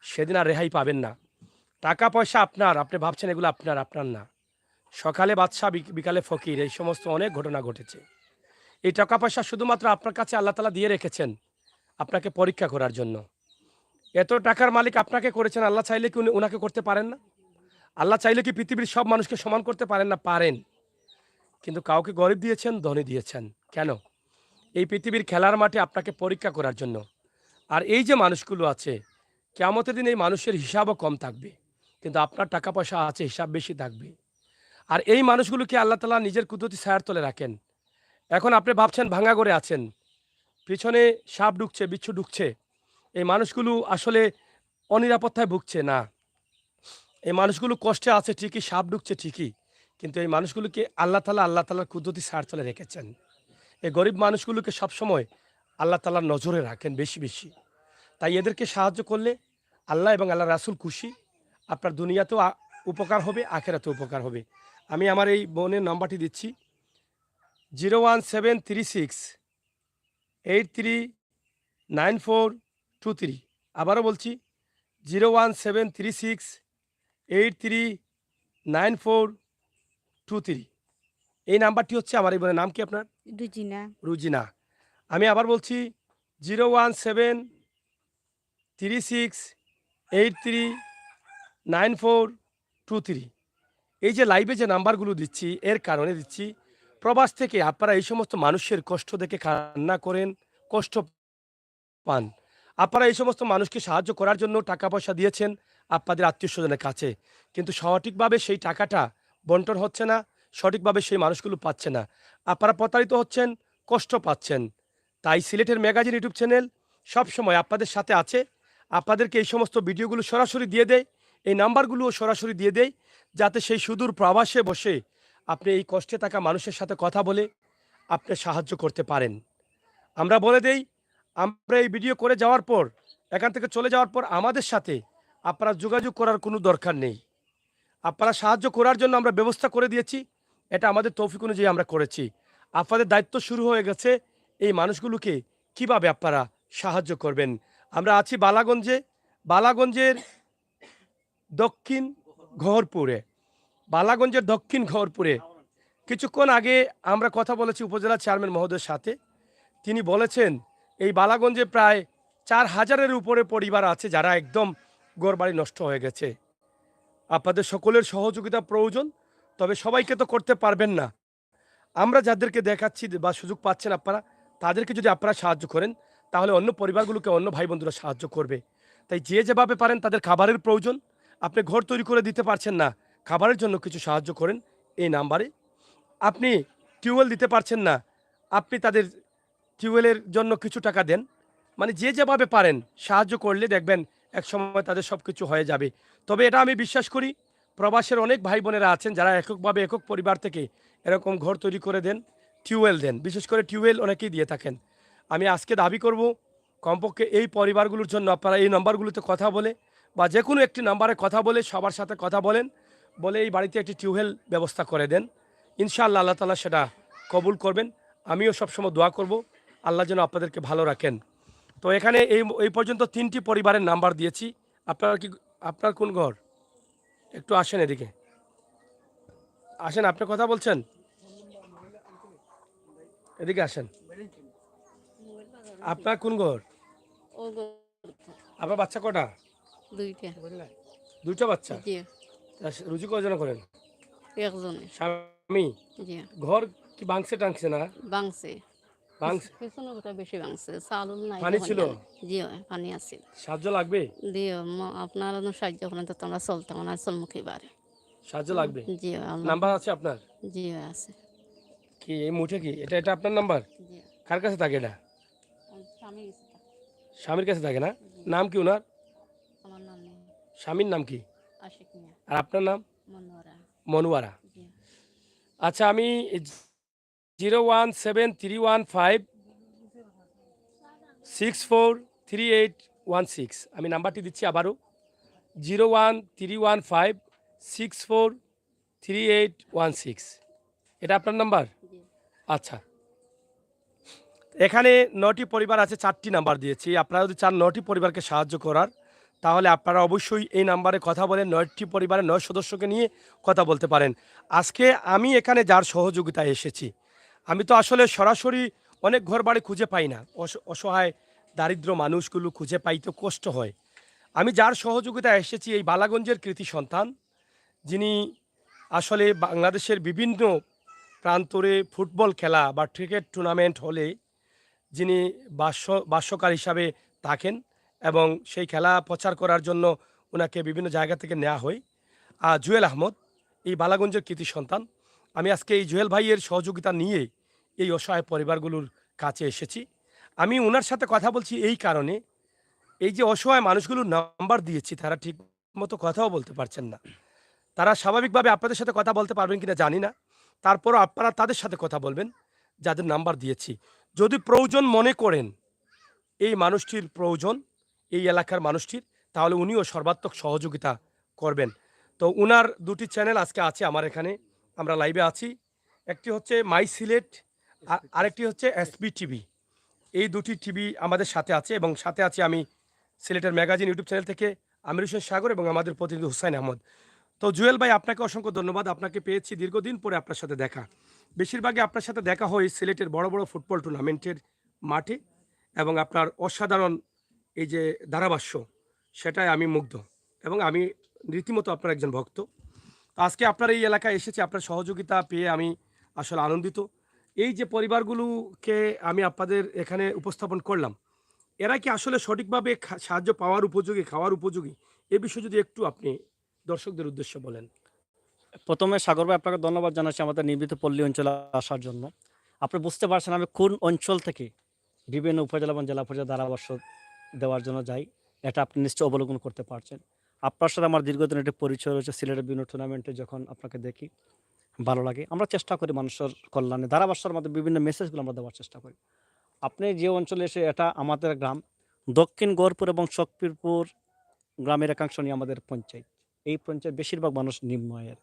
সেদিন আর রেহাই পাবেন না। টাকা পয়সা আপনার, আপনি ভাবছেন এগুলো আপনার, আপনার না। সকালে বাদশা, বিকালে ফকির, এই সমস্ত অনেক ঘটনা ঘটেছে। এই টাকা পয়সা শুধুমাত্র আপনার কাছে আল্লাহ তাআলা দিয়ে রেখেছেন আপনাকে পরীক্ষা করার জন্য। এত টাকার মালিক আপনাকে করেছেন, আল্লাহ চাইলে কি উনাকে করতে পারেন না? আল্লাহ চাইলে কি পৃথিবীর সব মানুষকে সমান করতে পারেন না? পারেন। কিন্তু কাউকে গরিব দিয়েছেন, ধনী দিয়েছেন। কেন? এই পৃথিবীর খেলার মাঠে আপনাকে পরীক্ষা করার জন্য। আর এই যে মানুষগুলো আছে, কিয়ামতের দিন এই মানুষের হিসাবও কম থাকবে, কিন্তু আপনার টাকা পয়সা আছে, হিসাব বেশি থাকবে। আর এই মানুষগুলোকে আল্লাহ তাআলা নিজের কুদরতি ছায়ার তলে রাখেন। এখন আপনি ভাবছেন ভাঙা ঘরে আছেন, পিছনে সাপ ঢুকছে, বিচ্ছু ঢুকছে, এই মানুষগুলো আসলে অনিরাপত্তায় ভুগছে না। এই মানুষগুলো কষ্টে আছে ঠিকই, সাপ ঢুকছে ঠিকই, কিন্তু এই মানুষগুলোকে আল্লাহ তাআলার কুদরতি ছায়ার তলে রেখেছেন। এই গরিব মানুষগুলোকে সবসময় আল্লাহ তাআলার নজরে রাখেন বেশি বেশি। তাই এদেরকে সাহায্য করলে আল্লাহ এবং আল্লাহ রাসূল খুশি। আপনার দুনিয়াতেও উপকার হবে, আখিরাতেও উপকার হবে। আমি আমার এই বোনের নাম্বারটি দিচ্ছি, 01736839423। আবারও বলছি, 01736839423। এই নাম্বারটি হচ্ছে আমার এই বোনের নাম কি আপনার? রুজিনা। রুজিনা। আমি আবার বলছি, 01736839423। এই যে লাইভে যে নাম্বারগুলো দিচ্ছি এর কারণে দিচ্ছি, প্রবাস থেকে আপনারা এই সমস্ত মানুষের কষ্ট দেখে কান্না করেন, কষ্ট পান। আপনারা এই সমস্ত মানুষকে সাহায্য করার জন্য টাকা পয়সা দিয়েছেন আপনাদের আত্মীয়স্বজনের কাছে, কিন্তু সঠিকভাবে সেই টাকাটা বন্টন হচ্ছে না, সঠিকভাবে সেই মানুষগুলো পাচ্ছে না। আপনারা প্রতারিত হচ্ছেন, কষ্ট পাচ্ছেন। তাই সিলেটের ম্যাগাজিন ইউটিউব চ্যানেল সবসময় আপনাদের সাথে আছে। আপনাদেরকে এই সমস্ত ভিডিওগুলো সরাসরি দিয়ে দেয়, এই নাম্বারগুলোও সরাসরি দিয়ে দেয়, যাতে সেই সুদূর প্রবাসে বসে আপনি এই কষ্টে থাকা মানুষের সাথে কথা বলে আপনি সাহায্য করতে পারেন। আমরা বলে দেই, আমরা এই ভিডিও করে যাওয়ার পর, এখান থেকে চলে যাওয়ার পর আমাদের সাথে আপনারা যোগাযোগ করার কোনো দরকার নেই। আপনারা সাহায্য করার জন্য আমরা ব্যবস্থা করে দিয়েছি, এটা আমাদের তৌফিক অনুযায়ী আমরা করেছি। আপনাদের দায়িত্ব শুরু হয়ে গেছে এই মানুষগুলোকে কিভাবে আপনারা সাহায্য করবেন। আমরা আছি বালাগঞ্জে, বালাগঞ্জের দক্ষিণ ঘহরপুরে, বালাগঞ্জের দক্ষিণ ঘহরপুরে। কিছুক্ষণ আগে আমরা কথা বলেছি উপজেলা চেয়ারম্যান মহোদয়ের সাথে। তিনি বলেছেন এই বালাগঞ্জে প্রায় 4000-এর উপরে পরিবার আছে যারা একদম ঘরবাড়ি নষ্ট হয়ে গেছে। আপনাদের সকলের সহযোগিতা প্রয়োজন, তবে সবাইকে তো করতে পারবেন না। আমরা যাদেরকে দেখাচ্ছি বা সুযোগ পাচ্ছেন আপনারা, তাদেরকে যদি আপনারা সাহায্য করেন তাহলে অন্য পরিবারগুলোকে অন্য ভাই বন্ধুরা সাহায্য করবে। তাই যে যেভাবে পারেন, তাদের খাবারের প্রয়োজন, আপনি ঘর তৈরি করে দিতে পারছেন না, খাবারের জন্য কিছু সাহায্য করেন এই নাম্বারে। আপনি টিউবওয়েল দিতে পারছেন না, আপনি তাদের টিউবওয়েলের জন্য কিছু টাকা দেন। মানে যে যেভাবে পারেন সাহায্য করলে দেখবেন একসময় তাদের সব কিছু হয়ে যাবে। তবে এটা আমি বিশ্বাস করি, প্রবাসের অনেক ভাই বোনেরা আছেন যারা এককভাবে একক পরিবার থেকে এরকম ঘর তৈরি করে দেন, টিউবওয়েল দেন, বিশেষ করে টিউবওয়েল অনেকেই দিয়ে থাকেন। আমি আজকে দাবি করব, কমপক্ষে এই পরিবারগুলোর জন্য আপনারা এই নাম্বারগুলোতে কথা বলে বা যে কোনো একটি নাম্বারে কথা বলে সবার সাথে কথা বলেন, বলে এই বাড়িতে একটি টিউবওয়েল ব্যবস্থা করে দেন। ইনশাআল্লাহ আল্লাহ তাআলা সেটা কবুল করবেন। আমিও সবসময় দোয়া করব আল্লাহ যেন আপনাদেরকে ভালো রাখেন। তো এখানে এই পর্যন্ত 3টি পরিবারের নাম্বার দিয়েছি। আপনারা কি, আপনার কোন ঘর? একটু আসেন এদিকে, আসেন, আপনি কথা বলছেন, এদিকে আসেন। আপনার কোন ঘর? ও গো, আপনার বাচ্চা কটা? দুইটা। দুইটা বাচ্চা। জি, রুজি কয়জন করেন? একজনে। স্বামী? জি, ঘর কি ভাঙছে টাংছে না? বাংছে। ভাঙছে? পিছনে ওটা বেশি ভাঙছে, চাউল নাই পানি তখন ছিল? জানি। জি হয়, পানি আছিল। সাহায্য লাগবে? দিও আপনার সাহায্য করেন তো তোমরা চলতাম না, চলমুখী বাড়ে। সাহায্য লাগবে? জি হয়, আল্লাহ। নাম্বার আছে আপনার? জি হয়, আছে। কি এই মুঠে কি এটা আপনার নাম্বার? জি হয়। কার কাছে থাকে এটা? স্বামী গেছে তা। স্বামীর কাছে থাকে না? জি। নাম কি ওনার? আমার নাম নেই। স্বামীর নাম কি? আশিক মিয়া। আর আপনার নাম? মনোয়ারা। মনোয়ারা। জি। আচ্ছা, আমি 0173156438816, আমি নাম্বারটি দিচ্ছি আবারও, 01315643816। এটা আপনার নাম্বার? জি। আচ্ছা, এখানে 9টি পরিবার আছে, 4টি নাম্বার দিয়েছি। আপনারা যদি চান 9টি পরিবারকে সাহায্য করার, তাহলে আপনারা অবশ্যই এই নাম্বারে কথা বলে 9টি পরিবারের 9 সদস্যকে নিয়ে কথা বলতে পারেন। আজকে আমি এখানে যার সহযোগিতায় এসেছি, আমি তো আসলে সরাসরি অনেক ঘরবাড়ি খুঁজে পাই না, অসহায় দারিদ্র মানুষগুলো খুঁজে পাইতে কষ্ট হয়। আমি যার সহযোগিতায় এসেছি এই বালাগঞ্জের কৃতি সন্তান, যিনি আসলে বাংলাদেশের বিভিন্ন প্রান্তরে ফুটবল খেলা বা ক্রিকেট টুর্নামেন্ট হলে যিনি ভাষ্যকার হিসাবে থাকেন, এবং সেই খেলা প্রচার করার জন্য ওনাকে বিভিন্ন জায়গা থেকে নেওয়া হয়। জুয়েল আহমদ এই বালাগঞ্জের কৃতি সন্তান। আমি আজকে এই জুয়েল ভাইয়ের সহযোগিতা নিয়ে এই অসহায় পরিবারগুলোর কাছে এসেছি। আমি ওনার সাথে কথা বলছি এই কারণে, এই যে অসহায় মানুষগুলোর নাম্বার দিয়েছি, তারা ঠিক মতো কথাও বলতে পারছেন না। তারা স্বাভাবিকভাবে আপনাদের সাথে কথা বলতে পারবেন কিনা জানি না, তারপরও আপনারা তাদের সাথে কথা বলবেন যাদের নাম্বার দিয়েছি। যদি প্রয়োজন মনে করেন এই মানুষটির প্রয়োজন, এই এলাকার মানুষটির, তাহলে উনিও সর্বাত্মক সহযোগিতা করবেন। তো উনার 2টি চ্যানেল আজকে আছে আমার এখানে, আমরা লাইভে আছি। একটি হচ্ছে মাই সিলেট, আরেকটি হচ্ছে এসপি টিভি। এই 2টি টিভি আমাদের সাথে আছে, এবং সাথে আছি আমি সিলেটের ম্যাগাজিন ইউটিউব চ্যানেল থেকে আমির হোসেন সাগর এবং আমাদের প্রতিনিধি হুসাইন আহমদ। তো জুয়েল ভাই, আপনাকে অসংখ্য ধন্যবাদ। আপনাকে পেয়েছি দীর্ঘদিন পরে আপনার সাথে দেখা। বেশিরভাগই আপনার সাথে দেখা হয় সিলেটের বড় বড় ফুটবল টুর্নামেন্টের মাঠে, এবং আপনার অসাধারণ এই যে ধারাভাষ্য, সেটাই আমি মুগ্ধ, এবং আমি রীতিমতো আপনার একজন ভক্ত। আজকে আপনার এই এলাকায় এসেছি, আপনার সহযোগিতা পেয়ে আমি আসলে আনন্দিত। এই যে পরিবারগুলোকে আমি আপনাদের এখানে উপস্থাপন করলাম, এরা কি আসলে সঠিকভাবে সাহায্য পাওয়ার উপযোগী, খাওয়ার উপযোগী? এ বিষয়ে যদি একটু আপনি দর্শকদের উদ্দেশ্যে বলেন। প্রথমে সাগর ভাই আপনাকে ধন্যবাদ জানাচ্ছি আমাদের নির্মিত পল্লী অঞ্চলে আসার জন্য। আপনি বুঝতে পারছেন আমি কোন অঞ্চল থেকে বিভিন্ন উপজেলা এবং জেলা পর্যায়ে ধারাভাষ্য দেওয়ার জন্য যাই, এটা আপনি নিশ্চয়ই অবলোকন করতে পারছেন। আপনার সাথে আমার দীর্ঘদিন একটি পরিচয় রয়েছে। সিলেটের বিভিন্ন টুর্নামেন্টে যখন আপনাকে দেখি ভালো লাগে। আমরা চেষ্টা করি মানুষের কল্যাণে ধারাভাষ্যের মধ্যে বিভিন্ন মেসেজগুলো আমরা দেওয়ার চেষ্টা করি। আপনি যে অঞ্চলে এসে, এটা আমাদের গ্রাম দক্ষিণ গৌরপুর এবং শক্তিরপুর গ্রামের একাংশ নিয়ে আমাদের পঞ্চায়েত। এই পঞ্চায়েত বেশিরভাগ মানুষ নিম্ন আয়ের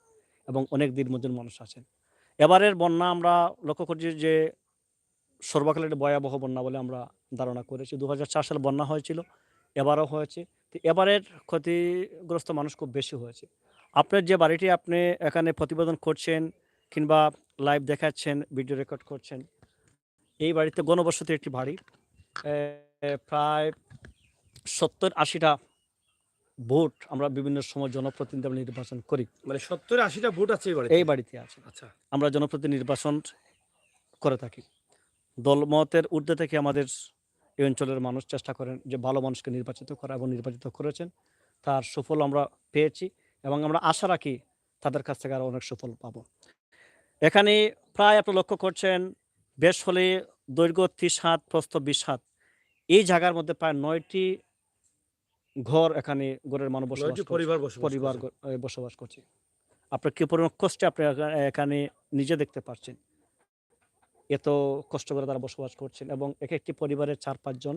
এবং অনেক দিনমজুর মানুষ আছেন। এবারের বন্যা আমরা লক্ষ্য করছি যে সর্বকালের ভয়াবহ বন্যা বলে আমরা ধারণা করেছি। 2004 সালে বন্যা হয়েছিল, এবারও হয়েছে। তো এবারের ক্ষতিগ্রস্ত মানুষ খুব বেশি হয়েছে। আপনার যে বাড়িটি আপনি এখানে প্রতিবেদন করছেন কিংবা লাইভ দেখাচ্ছেন, ভিডিও রেকর্ড করছেন, এই বাড়িতে গণবসতি একটি বাড়ি, প্রায় 70-80টা ভোট আমরা বিভিন্ন সময় জনপ্রতিনিধি আমরা নির্বাচন করি। মানে 70-80টা ভোট আছে এই বাড়িতে আছে। আচ্ছা, আমরা জনপ্রতিনিধি নির্বাচন করে থাকি। দলমতের ঊর্ধ্বে থেকে আমাদের এই অঞ্চলের মানুষ চেষ্টা করেন যে ভালো মানুষকে নির্বাচিত করা, এবং নির্বাচিত করেছেন। তার সুফল আমরা পেয়েছি, এবং আমরা আশা রাখি তাদের কাছ থেকে আরও অনেক সুফল পাব। এখানে প্রায় আপনি লক্ষ্য করছেন, বেশ হলে দৈর্ঘ্য 30 হাত, প্রস্থ 20 হাত। এই জায়গার মধ্যে প্রায় 9টি ঘর, এখানে ঘরের মানুষ বসবাস 9টি করছে, পরিবার বসবাস করছে। আপনার কি পরিমাণ কষ্টে আপনি এখানে নিজে দেখতে পাচ্ছেন, এত কষ্ট করে তারা বসবাস করছেন, এবং এক একটি পরিবারের 4-5 জন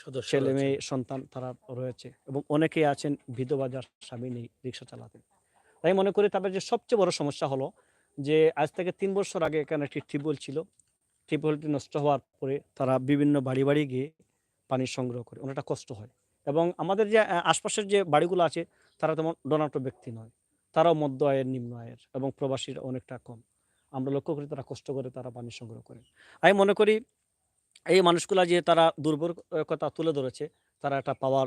সদস্য ছেলে রয়েছে। মেয়ে সন্তান তারা রয়েছে, এবং অনেকেই আছেন বিধবা, যার স্বামী নেই, রিক্সা চালাতেন। তাই মনে করি তাদের যে সবচেয়ে বড় সমস্যা হলো যে আজ থেকে 3 বছর আগে এখানে একটি টিউবওয়েল ছিল। টিউবওয়েলটি নষ্ট হওয়ার পরে তারা বিভিন্ন বাড়ি বাড়ি গিয়ে পানি সংগ্রহ করে, অনেকটা কষ্ট হয়। এবং আমাদের যে আশপাশের যে বাড়িগুলো আছে, তারা তেমন ডোনাটো ব্যক্তি নয়, তারাও মধ্য আয়ের, নিম্ন আয়ের, এবং প্রবাসীরা অনেকটা কম। আমরা লক্ষ্য করি তারা কষ্ট করে তারা পানি সংগ্রহ করে। আমি মনে করি এই মানুষগুলা যে তারা দুর্ভোগতা তুলে ধরেছে, তারা একটা পাওয়ার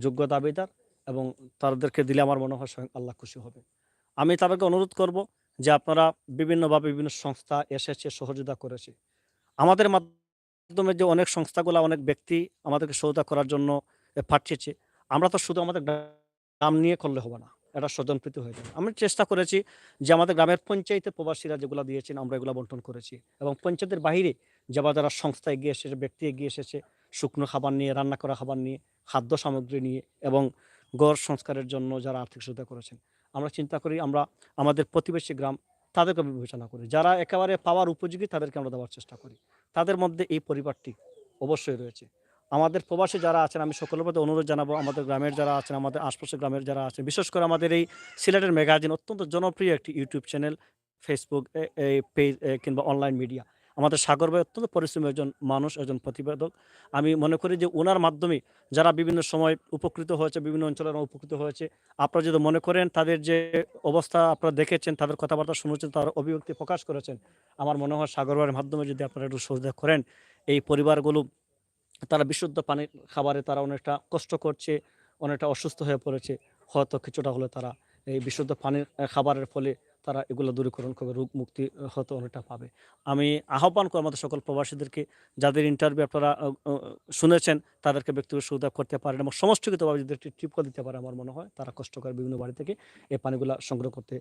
যোগ্য দাবিদার, এবং তাদেরকে দিলে আমার মনে হয় স্বয়ং আল্লাহ খুশি হবে। আমি তাদেরকে অনুরোধ করব যে আপনারা বিভিন্নভাবে বিভিন্ন সংস্থা এসেছে, সহযোগিতা করেছে, আমাদের মাধ্যমে যে অনেক সংস্থাগুলো অনেক ব্যক্তি আমাদেরকে সহায়তা করার জন্য পাঠিয়েছে, আমরা তো শুধু আমাদের গ্রাম নিয়ে করলে হবে না, এটা স্বজনপ্রীতি হয়ে যাবে। আমি চেষ্টা করেছি যে আমাদের গ্রামের পঞ্চায়েতে প্রবাসীরা যেগুলো দিয়েছেন আমরা এগুলো বন্টন করেছি, এবং পঞ্চায়েতের বাইরে যারা সংস্থা এগিয়ে এসেছে, ব্যক্তি এগিয়ে এসেছে শুকনো খাবার নিয়ে, রান্না করা খাবার নিয়ে, খাদ্য সামগ্রী নিয়ে, এবং গড় সংস্কারের জন্য যারা আর্থিক সহায়তা করেছেন, আমরা চিন্তা করি আমরা আমাদের প্রতিবেশী গ্রাম তাদেরকে বিবেচনা করি, যারা একেবারে পাওয়ার উপযোগী তাদেরকে আমরা দেওয়ার চেষ্টা করি। তাদের মধ্যে এই পরিবারটি অবশ্যই রয়েছে। আমাদের প্রবাসী যারা আছেন, আমি সকলের প্রতি অনুরোধ জানাবো, আমাদের গ্রামের যারা আছেন, আমাদের আশপাশের গ্রামের যারা আছেন, বিশেষ করে আমাদের এই সিলেটের ম্যাগাজিন অত্যন্ত জনপ্রিয় একটি ইউটিউব চ্যানেল, ফেসবুক পেজ কিংবা অনলাইন মিডিয়া। আমাদের সাগর ভাই অত্যন্ত পরিশ্রমী একজন মানুষ, একজন প্রতিবেদক। আমি মনে করি যে ওনার মাধ্যমে যারা বিভিন্ন সময় উপকৃত হয়েছে, বিভিন্ন অঞ্চলের উপকৃত হয়েছে, আপনারা যদি মনে করেন তাদের যে অবস্থা আপনারা দেখেছেন, তাদের কথাবার্তা শুনেছেন, তার অভিব্যক্তি প্রকাশ করেছেন, আমার মনে হয় সাগর ভাইয়ের মাধ্যমে যদি আপনারা একটু সহযোগিতা করেন, এই পরিবারগুলো তারা বিশুদ্ধ পানি খাবারে তারা অনেকটা কষ্ট করছে, অনেকটা অসুস্থ হয়ে পড়েছে, হয়তো কিছুটা হলে তারা এই বিশুদ্ধ পানির খাবারের ফলে তারা এগুলো দূরীকরণ করবে, রোগ মুক্তি হয়তো অনেকটা পাবে। আমি আহ্বান করি আমাদের সকল প্রবাসীদেরকে, যাদের ইন্টারভিউ আপনারা শুনেছেন, তাদেরকে ব্যক্তিগত সুবিধা করতে পারেন এবং সমষ্টিগতভাবে যদি একটি টিপও দিতে পারে, আমার মনে হয় তারা কষ্ট করে বিভিন্ন বাড়ি থেকে এই পানিগুলো সংগ্রহ করতে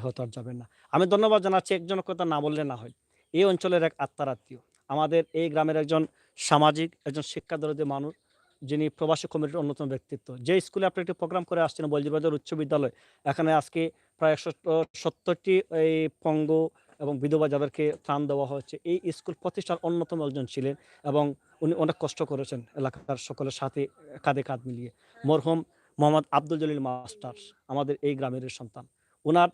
হয়তো আর যাবেন না। আমি ধন্যবাদ জানাচ্ছি, একজনের কথা না বললে না হয়, এই অঞ্চলের এক আত্মার আত্মীয়, আমাদের এই গ্রামের একজন সামাজিক, একজন শিক্ষাদরদী মানুষ, যিনি প্রবাসী কমিটির অন্যতম ব্যক্তিত্ব। যে স্কুলে আপনি একটি প্রোগ্রাম করে আসছেন, বলজিবাজার উচ্চ বিদ্যালয়, এখানে আজকে প্রায় 170টি এই পঙ্গু এবং বিধবা যাদেরকে ত্রাণ দেওয়া হয়েছে, এই স্কুল প্রতিষ্ঠার অন্যতম একজন ছিলেন, এবং উনি অনেক কষ্ট করেছেন এলাকার সকলের সাথে কাঁধে কাঁধ মিলিয়ে। মরহুম মোহাম্মদ আব্দুল জলিল মাস্টার আমাদের এই গ্রামের সন্তান। ওনার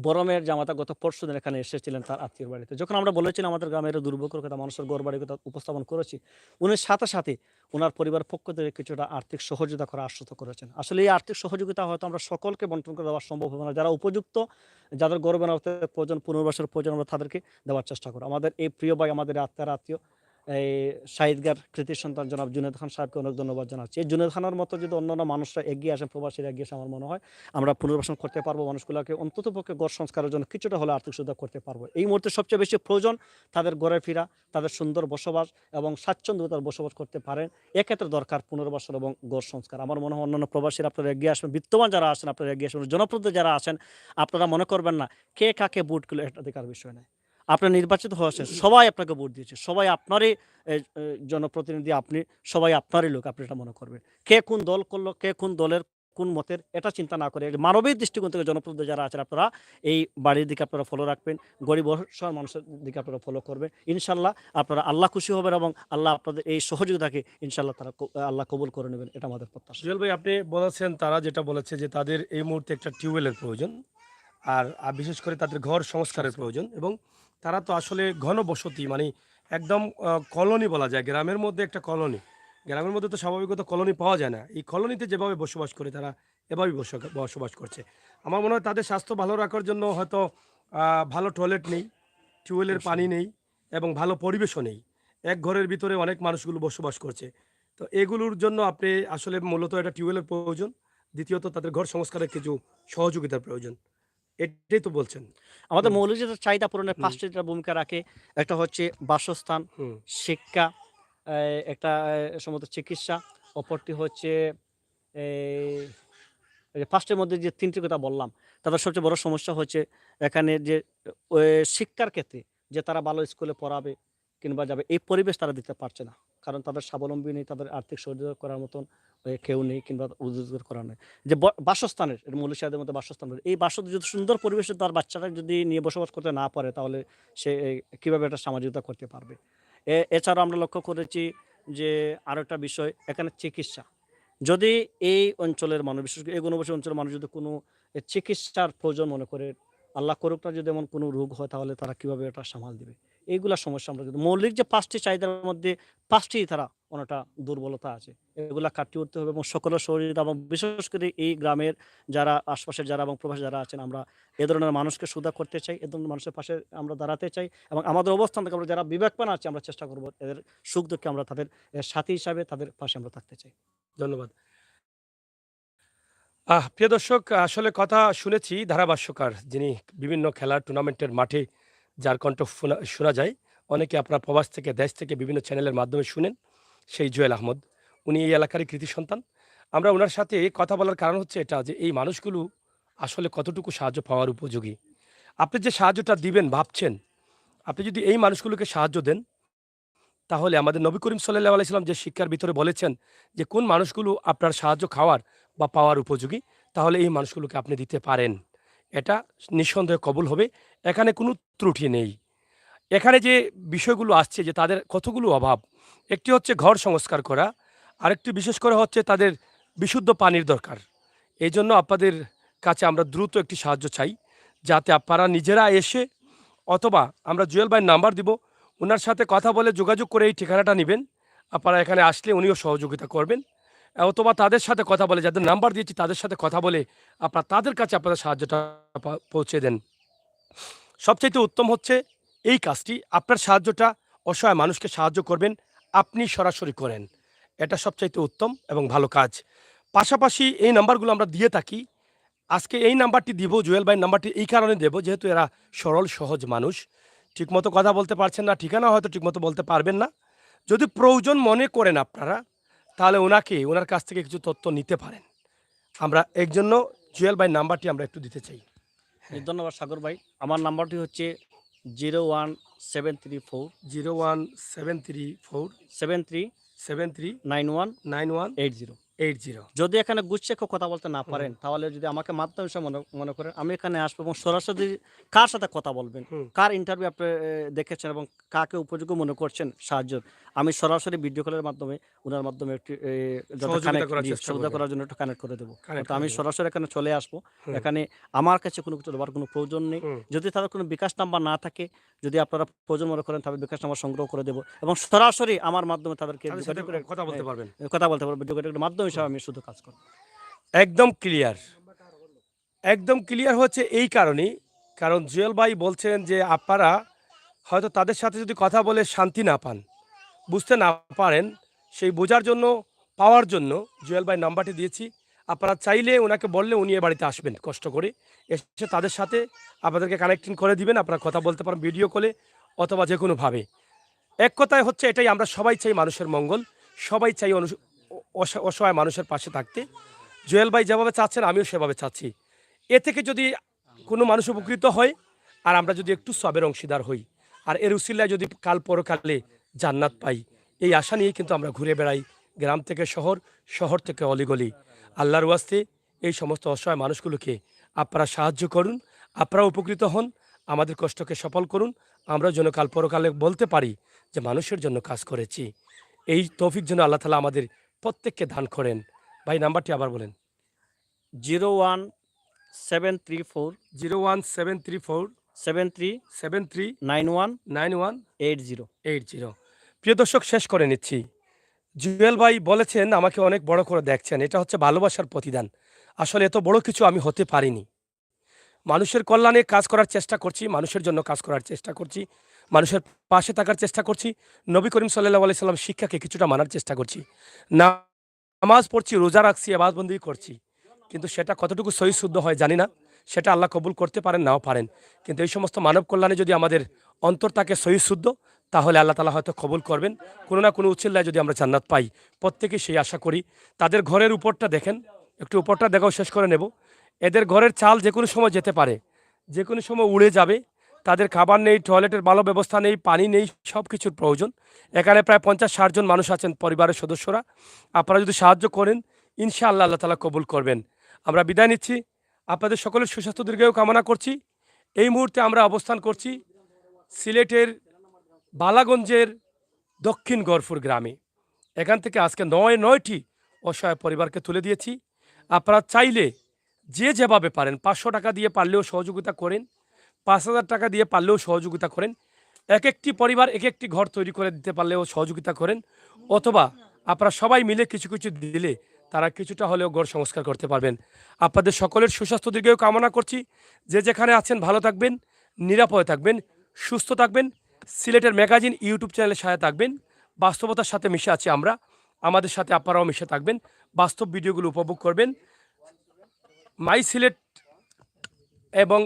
বড় মেয়ের জামাতা গত পরশুদিন এখানে এসেছিলেন তার আত্মীয় বাড়িতে। যখন আমরা বলেছিলাম আমাদের গ্রামের দুর্ভোগের কথা, মানুষের ঘর বাড়ির কথা উপস্থাপন করেছি, উনি সাথে সাথে ওনার পরিবার পক্ষ থেকে কিছুটা আর্থিক সহযোগিতা করা আশ্বস্ত করেছেন। আসলে এই আর্থিক সহযোগিতা হয়তো আমরা সকলকে বন্টন করে দেওয়া সম্ভব হবে না, যারা উপযুক্ত, যাদের গর্ব বানাতে প্রয়োজন, পুনর্বাসের প্রয়োজন, আমরা তাদেরকে দেওয়ার চেষ্টা করব। আমাদের এই প্রিয় ভাই, আমাদের আত্মার আত্মীয়, এই শাহিদগার কৃতি সন্তান জনাব জুনেদ খান সাহেবকে অনেক ধন্যবাদ জানাচ্ছি। এই জুনেদ খানের মতো যদি অন্যান্য মানুষরা এগিয়ে আসেন, প্রবাসীরা এগিয়ে আসে, আমার মনে হয় আমরা পুনর্বাসন করতে পারবো, মানুষগুলোকে অন্তত পক্ষে গড় সংস্কারের জন্য কিছুটা হলে আর্থিক সুবিধা করতে পারবো। এই মুহূর্তে সবচেয়ে বেশি প্রয়োজন তাদের ঘরে ফেরা, তাদের সুন্দর বসবাস এবং স্বাচ্ছন্দ্যতার বসবাস করতে পারেন, এক্ষেত্রে দরকার পুনর্বাসন এবং গড় সংস্কার। আমার মনে হয় অন্যান্য প্রবাসীরা আপনারা এগিয়ে আসবেন, বিত্তমান যারা আছেন আপনারা এগিয়ে আসবেন, জনপ্রতিনিধি যারা আছেন আপনারা মনে করবেন না কে কাকে ভোট করলে এটা দেখার বিষয় নয়। আপনার নির্বাচিত হয়েছেন, সবাই আপনাকে ভোট দিয়েছে, সবাই আপনারই জনপ্রতিনিধি, আপনি সবাই আপনারই লোক, আপনি এটা মনে করবেন। কে কোন দল করলো, কে কোন দলের কোন মতের, এটা চিন্তা না করে মানবিক দৃষ্টিকোণ থেকে জনপ্রতিনিধি যারা আছেন আপনারা এই বাড়ির দিকে আপনারা ফলো রাখবেন, গরিব অসহায় মানুষের দিকে আপনারা ফলো করবেন। ইনশাল্লাহ আপনারা আল্লাহ খুশি হবেন এবং আল্লাহ আপনাদের এই সহযোগিতাকে ইনশাল্লাহ তারা আল্লাহ কবুল করে নেবেন, এটা আমাদের প্রত্যাশা। জুয়েল ভাই, আপনি বলেছেন, তারা যেটা বলেছে যে তাদের এই মুহূর্তে একটা টিউবওয়েলের প্রয়োজন, আর বিশেষ করে তাদের ঘর সংস্কারের প্রয়োজন, এবং তারা তো আসলে ঘনবসতি, মানে একদম কলোনি বলা যায়, গ্রামের মধ্যে একটা কলোনি। গ্রামের মধ্যে তো স্বাভাবিকত কলোনি পাওয়া যায় না, এই কলোনিতে যেভাবে বসবাস করে তারা এভাবেই বসবাস করছে। আমার মনে হয় তাদের স্বাস্থ্য ভালো রাখার জন্য হয়তো ভালো টয়লেট নেই, টিউবওয়েলের পানি নেই, এবং ভালো পরিবেশও নেই। এক ঘরের ভিতরে অনেক মানুষগুলো বসবাস করছে। তো এগুলোর জন্য আপনি আসলে মূলত একটা টিউবওয়েলের প্রয়োজন, দ্বিতীয়ত তাদের ঘর সংস্কারের কিছু সহযোগিতার প্রয়োজন, এটাই তো বলছেন। আমাদের হুম, মৌলিক চাহিদা পূরণের হুম, 5টি ভূমিকা রাখে। একটা হচ্ছে বাসস্থান, হুম, শিক্ষা, একটা সম্ভবত চিকিৎসা, অপরটি হচ্ছে এই এই যে 5টির মধ্যে যে 3টির কথা বললাম, তাদের সবচেয়ে বড় সমস্যা হচ্ছে এখানে যে ওই শিক্ষার ক্ষেত্রে যে তারা ভালো স্কুলে পড়াবে কিংবা যাবে, এই পরিবেশ তারা দিতে পারছে না। কারণ তাদের স্বাবলম্বী নেই, তাদের আর্থিক সহযোগিতা করার মতন কেউ নেই কিংবা রোজগার করার নেই। যে বাসস্থানের মৌলিক চাহিদার মধ্যে বাসস্থান, এই যদি সুন্দর পরিবেশে তার বাচ্চারা যদি নিয়ে বসবাস করতে না পারে, তাহলে সে কীভাবে একটা সামাজিকতা করতে পারবে। এছাড়াও আমরা লক্ষ্য করেছি যে আরও একটা বিষয়, এখানে চিকিৎসা। যদি এই অঞ্চলের মানুষ, বিশেষ করে এই ঘনবসতি অঞ্চলের মানুষ যদি কোনো চিকিৎসার প্রয়োজন মনে করে, আল্লাহ করুক না, যদি এমন কোনো রোগ হয়, তাহলে তারা কীভাবে এটা সামাল দেবে, এইগুলা সমস্যা। আমরা যদি মৌলিক যে 5টি চাহিদার মধ্যে 5টি তারা অনেকটা দুর্বলতা আছে, এগুলা কাটিয়ে উঠতে হবে এবং সকলের সহযোগিতা, এবং বিশেষ করে এই গ্রামের যারা আশপাশের যারা এবং প্রবাসী যারা আছেন, আমরা এ ধরনের মানুষকে সুবিধা করতে চাই, এ ধরনের মানুষের পাশে আমরা দাঁড়াতে চাই, এবং আমাদের অবস্থান থেকে আমরা যারা বিবেকবান আছে আমরা চেষ্টা করবো এদের সুখ দুঃখে আমরা তাদের সাথী হিসাবে তাদের পাশে আমরা থাকতে চাই। ধন্যবাদ। প্রিয় দর্শক, আসলে কথা শুনেছি ধারাভাষ্যকার, যিনি বিভিন্ন খেলার টুর্নামেন্টের মাঠে যার কণ্ঠ শোনা যায়, অনেকে আপনার প্রবাস থেকে দেশ থেকে বিভিন্ন চ্যানেলের মাধ্যমে শুনেন, সেই জুয়েল আহমদ। উনি এই এলাকারই কৃতি সন্তান। আমরা ওনার সাথে কথা বলার কারণ হচ্ছে এটা যে এই মানুষগুলো আসলে কতটুকু সাহায্য পাওয়ার উপযোগী। আপনি যে সাহায্যটা দিবেন ভাবছেন, আপনি যদি এই মানুষগুলোকে সাহায্য দেন, তাহলে আমাদের নবী করিম সাল্লাল্লাহু আলাইহি সাল্লাম যে শিক্ষার ভিতরে বলেছেন যে কোন মানুষগুলো আপনার সাহায্য খাওয়ার বা পাওয়ার উপযোগী, তাহলে এই মানুষগুলোকে আপনি দিতে পারেন। এটা নিঃসন্দেহে কবুল হবে। এখানে কোনো ত্রুটি নেই। এখানে যে বিষয়গুলো আসছে যে তাদের কতগুলো অভাব। একটি হচ্ছে ঘর সংস্কার করা, আরেকটি বিশেষ করে হচ্ছে তাদের বিশুদ্ধ পানির দরকার। এইজন্য আপনাদের কাছে আমরা দ্রুত একটি সাহায্য চাই, যাতে আপনারা নিজেরা এসে অথবা আমরা জুয়েল ভাইয়ের নাম্বার দিব, উনার সাথে কথা বলে যোগাযোগ করে এই ঠিকানাটা নিবেন। আপনারা এখানে আসলে উনিও সহযোগিতা করবেন। অথবা তাদের সাথে কথা বলে, যাদের নাম্বার দিয়েছি তাদের সাথে কথা বলে আপনারা তাদের কাছে আপনাদের সাহায্যটা পৌঁছে দেন। সবচাইতে উত্তম হচ্ছে এই কাজটি, আপনার সাহায্যটা অসহায় মানুষকে সাহায্য করবেন, আপনি সরাসরি করেন। এটা সবচাইতে উত্তম এবং ভালো কাজ। পাশাপাশি এই নাম্বারগুলো আমরা দিয়ে থাকি। আজকে এই নাম্বারটি দিব, জুয়েল ভাইয়ের নাম্বারটি এই কারণে দেব, যেহেতু এরা সরল সহজ মানুষ, ঠিকমতো কথা বলতে পারছেন না, ঠিকানা হয়তো ঠিকমতো বলতে পারবেন না। যদি প্রয়োজন মনে করেন আপনারা, তাহলে ওনার কাছ থেকে কিছু তথ্য নিতে পারেন। আমরা এর জন্য জুয়েল ভাইয়ের নাম্বারটি আমরা একটু দিতে চাই। ধন্যবাদ সাগর ভাই। আমার নাম্বারটি হচ্ছে 01734 01734 73 73 91 91 80। 80। যদি এখানে গুছিয়ে কেউ কথা বলতে না পারেন, তাহলে যদি আমাকে মাধ্যম হিসেবে মনে করেন, আমি এখানে আসবো এবং সরাসরি কার সাথে কথা বলবেন, কার ইন্টারভিউ আপনি দেখেছেন এবং কাকে উপযোগ্য মনে করছেন সাহায্য, আমি সরাসরি ভিডিও কলের মাধ্যমে ওনার মাধ্যমে একটু সহযোগিতা করার জন্য একটু কানেক্ট করে দেবো। তো আমি সরাসরি এখানে চলে আসবো। এখানে আমার কাছে কোনো কিছু দেওয়ার কোনো প্রয়োজন নেই। যদি তাদের কোনো বিকাশ নাম্বার না থাকে, যদি আপনারা প্রয়োজন মনে করেন, তাহলে বিকাশ নাম্বার সংগ্রহ করে দেবো এবং সরাসরি আমার মাধ্যমে তাদেরকে কথা বলতে পারবেন। ভিডিও কলের মাধ্যমে হিসাবে আমি শুধু কাজ করব। একদম ক্লিয়ার। একদম ক্লিয়ার হচ্ছে এই কারণেই, কারণ জুয়েল ভাই বলছেন যে আপনারা হয়তো তাদের সাথে যদি কথা বলে শান্তি না পান, বুঝতে না পারেন, সেই বোঝার জন্য, পাওয়ার জন্য জুয়েল ভাই নাম্বারটি দিয়েছি। আপনারা চাইলে ওনাকে বললে উনি এ বাড়িতে আসবেন কষ্ট করে, এসে তাদের সাথে আপনাদেরকে কানেক্টিং করে দিবেন। আপনারা কথা বলতে পারেন ভিডিও কলে অথবা যে কোনোভাবে। এক কথায় হচ্ছে এটাই, আমরা সবাই চাই মানুষের মঙ্গল, সবাই চাই অসহায় মানুষের পাশে থাকতে। জুয়েল ভাই যেভাবে চাচ্ছেন আমিও সেভাবে চাচ্ছি। এ থেকে যদি কোনো মানুষ উপকৃত হয় আর আমরা যদি একটু সবের অংশীদার হই, আর এর উসিলায় যদি কাল পরকালে জান্নাত পাই, এই আশা নিয়েই কিন্তু আমরা ঘুরে বেড়াই গ্রাম থেকে শহর, শহর থেকে অলিগলি। আল্লাহর ওয়াস্তে এই সমস্ত অসহায় মানুষগুলোকে আপনারা সাহায্য করুন, আপনারা উপকৃত হন, আমাদের কষ্টকে সফল করুন, আমরা যেন কাল পরকালে বলতে পারি যে মানুষের জন্য কাজ করেছি। এই তৌফিক যেন আল্লাহ তাআলা আমাদের প্রত্যেককে দান করেন। ভাই নাম্বারটি আবার বলেন। 01734 01734 73 73 91 91 80। 80। প্রিয় দর্শক, শেষ করে নিচ্ছি। জুয়েল ভাই বলেছেন আমাকে অনেক বড় করে দেখছেন, এটা হচ্ছে ভালোবাসার প্রতিদান। আসলে এত বড় কিছু আমি হতে পারিনি। মানুষের কল্যাণে কাজ করার চেষ্টা করছি, মানুষের জন্য কাজ করার চেষ্টা করছি, মানুষের পাশে থাকার চেষ্টা করছি, নবী করিম সাল্লাল্লাহু আলাইহি সাল্লাম শিক্ষাকে কিছুটা মানার চেষ্টা করছি। নামাজ পড়ছি, রোজা রাখছি, ইবাদতবন্দি করছি, কিন্তু সেটা কতটুকু সহি শুদ্ধ হয় জানি না। সেটা আল্লাহ কবুল করতে পারেন, নাও পারেন। কিন্তু এই সমস্ত মানব কল্যাণে যদি আমাদের অন্তর থাকে সহি শুদ্ধ, তাহলে আল্লাহ তাআলা হয়তো কবুল করবেন। কোনো না কোনো উচিল্লায় যদি আমরা জান্নাত পাই, প্রত্যেকেই সেই আশা করি। তাদের ঘরের উপরটা দেখেন, একটু উপরটা দেখাও, শেষ করে নেব। এদের ঘরের চাল যে কোনো সময় যেতে পারে, যে কোনো সময় উড়ে যাবে। তাদের খাবার নেই, টয়লেটের ভালো ব্যবস্থা নেই, পানি নেই, সব কিছুর প্রয়োজন। এখানে প্রায় 50-60 জন মানুষ আছেন পরিবারের সদস্যরা। আপনারা যদি সাহায্য করেন, ইনশাআল্লাহ আল্লাহ তাআলা কবুল করবেন। আমরা বিদায় নিচ্ছি, আপনাদের সকলের সুস্বাস্থ্য দীর্ঘায়ু কামনা করছি। এই মুহূর্তে আমরা অবস্থান করছি সিলেটের বালাগঞ্জের দক্ষিণ গড়ফুর গ্রামে। এখান থেকে আজকে 9টি অসহায় পরিবারকে তুলে দিয়েছি। আপনারা চাইলে যে যেভাবে পারেন, 500 টাকা দিয়ে পারলেও সহযোগিতা করেন, 5000 টাকা দিয়ে পারলেও সহযোগিতা করেন, এক একটি পরিবার এক একটি ঘর তৈরি করে দিতে পারলেও সহযোগিতা করেন, অথবা আপনারা সবাই মিলে কিছু কিছু দিলে তারা কিছুটা হলেও ঘর সংস্কার করতে পারবেন। আপনাদের সকলের সুস্বাস্থ্য দীর্ঘায়ু কামনা করছি। যে যেখানে আছেন ভালো থাকবেন, নিরাপদে থাকবেন, সুস্থ থাকবেন। সিলেটের ম্যাগাজিন ইউটিউব চ্যানেলের সাথে থাকবেন। বাস্তবতার সাথে মিশে আছি আমরা, আমাদের সাথে আপনারাও মিশে থাকবেন, বাস্তব ভিডিওগুলো উপভোগ করবেন। মাই সিলেট এবং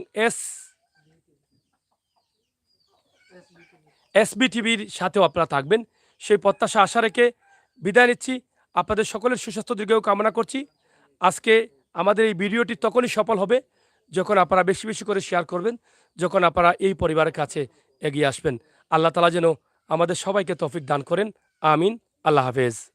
এসবি টিভির সাথেও আপনারা থাকবেন সেই প্রত্যাশা আশা রেখে বিদায় নিচ্ছি। আপনাদের সকলের সুস্বাস্থ্য দীর্ঘায়ু কামনা করছি। আজকে আমাদের এই ভিডিওটি তখনই সফল হবে যখন আপনারা বেশি বেশি করে শেয়ার করবেন, যখন আপনারা এই পরিবারের কাছে এগিয়ে আসবেন। আল্লাহ তাআলা যেন আমাদের সবাইকে তৌফিক দান করেন। আমিন। আল্লাহ হাফেজ।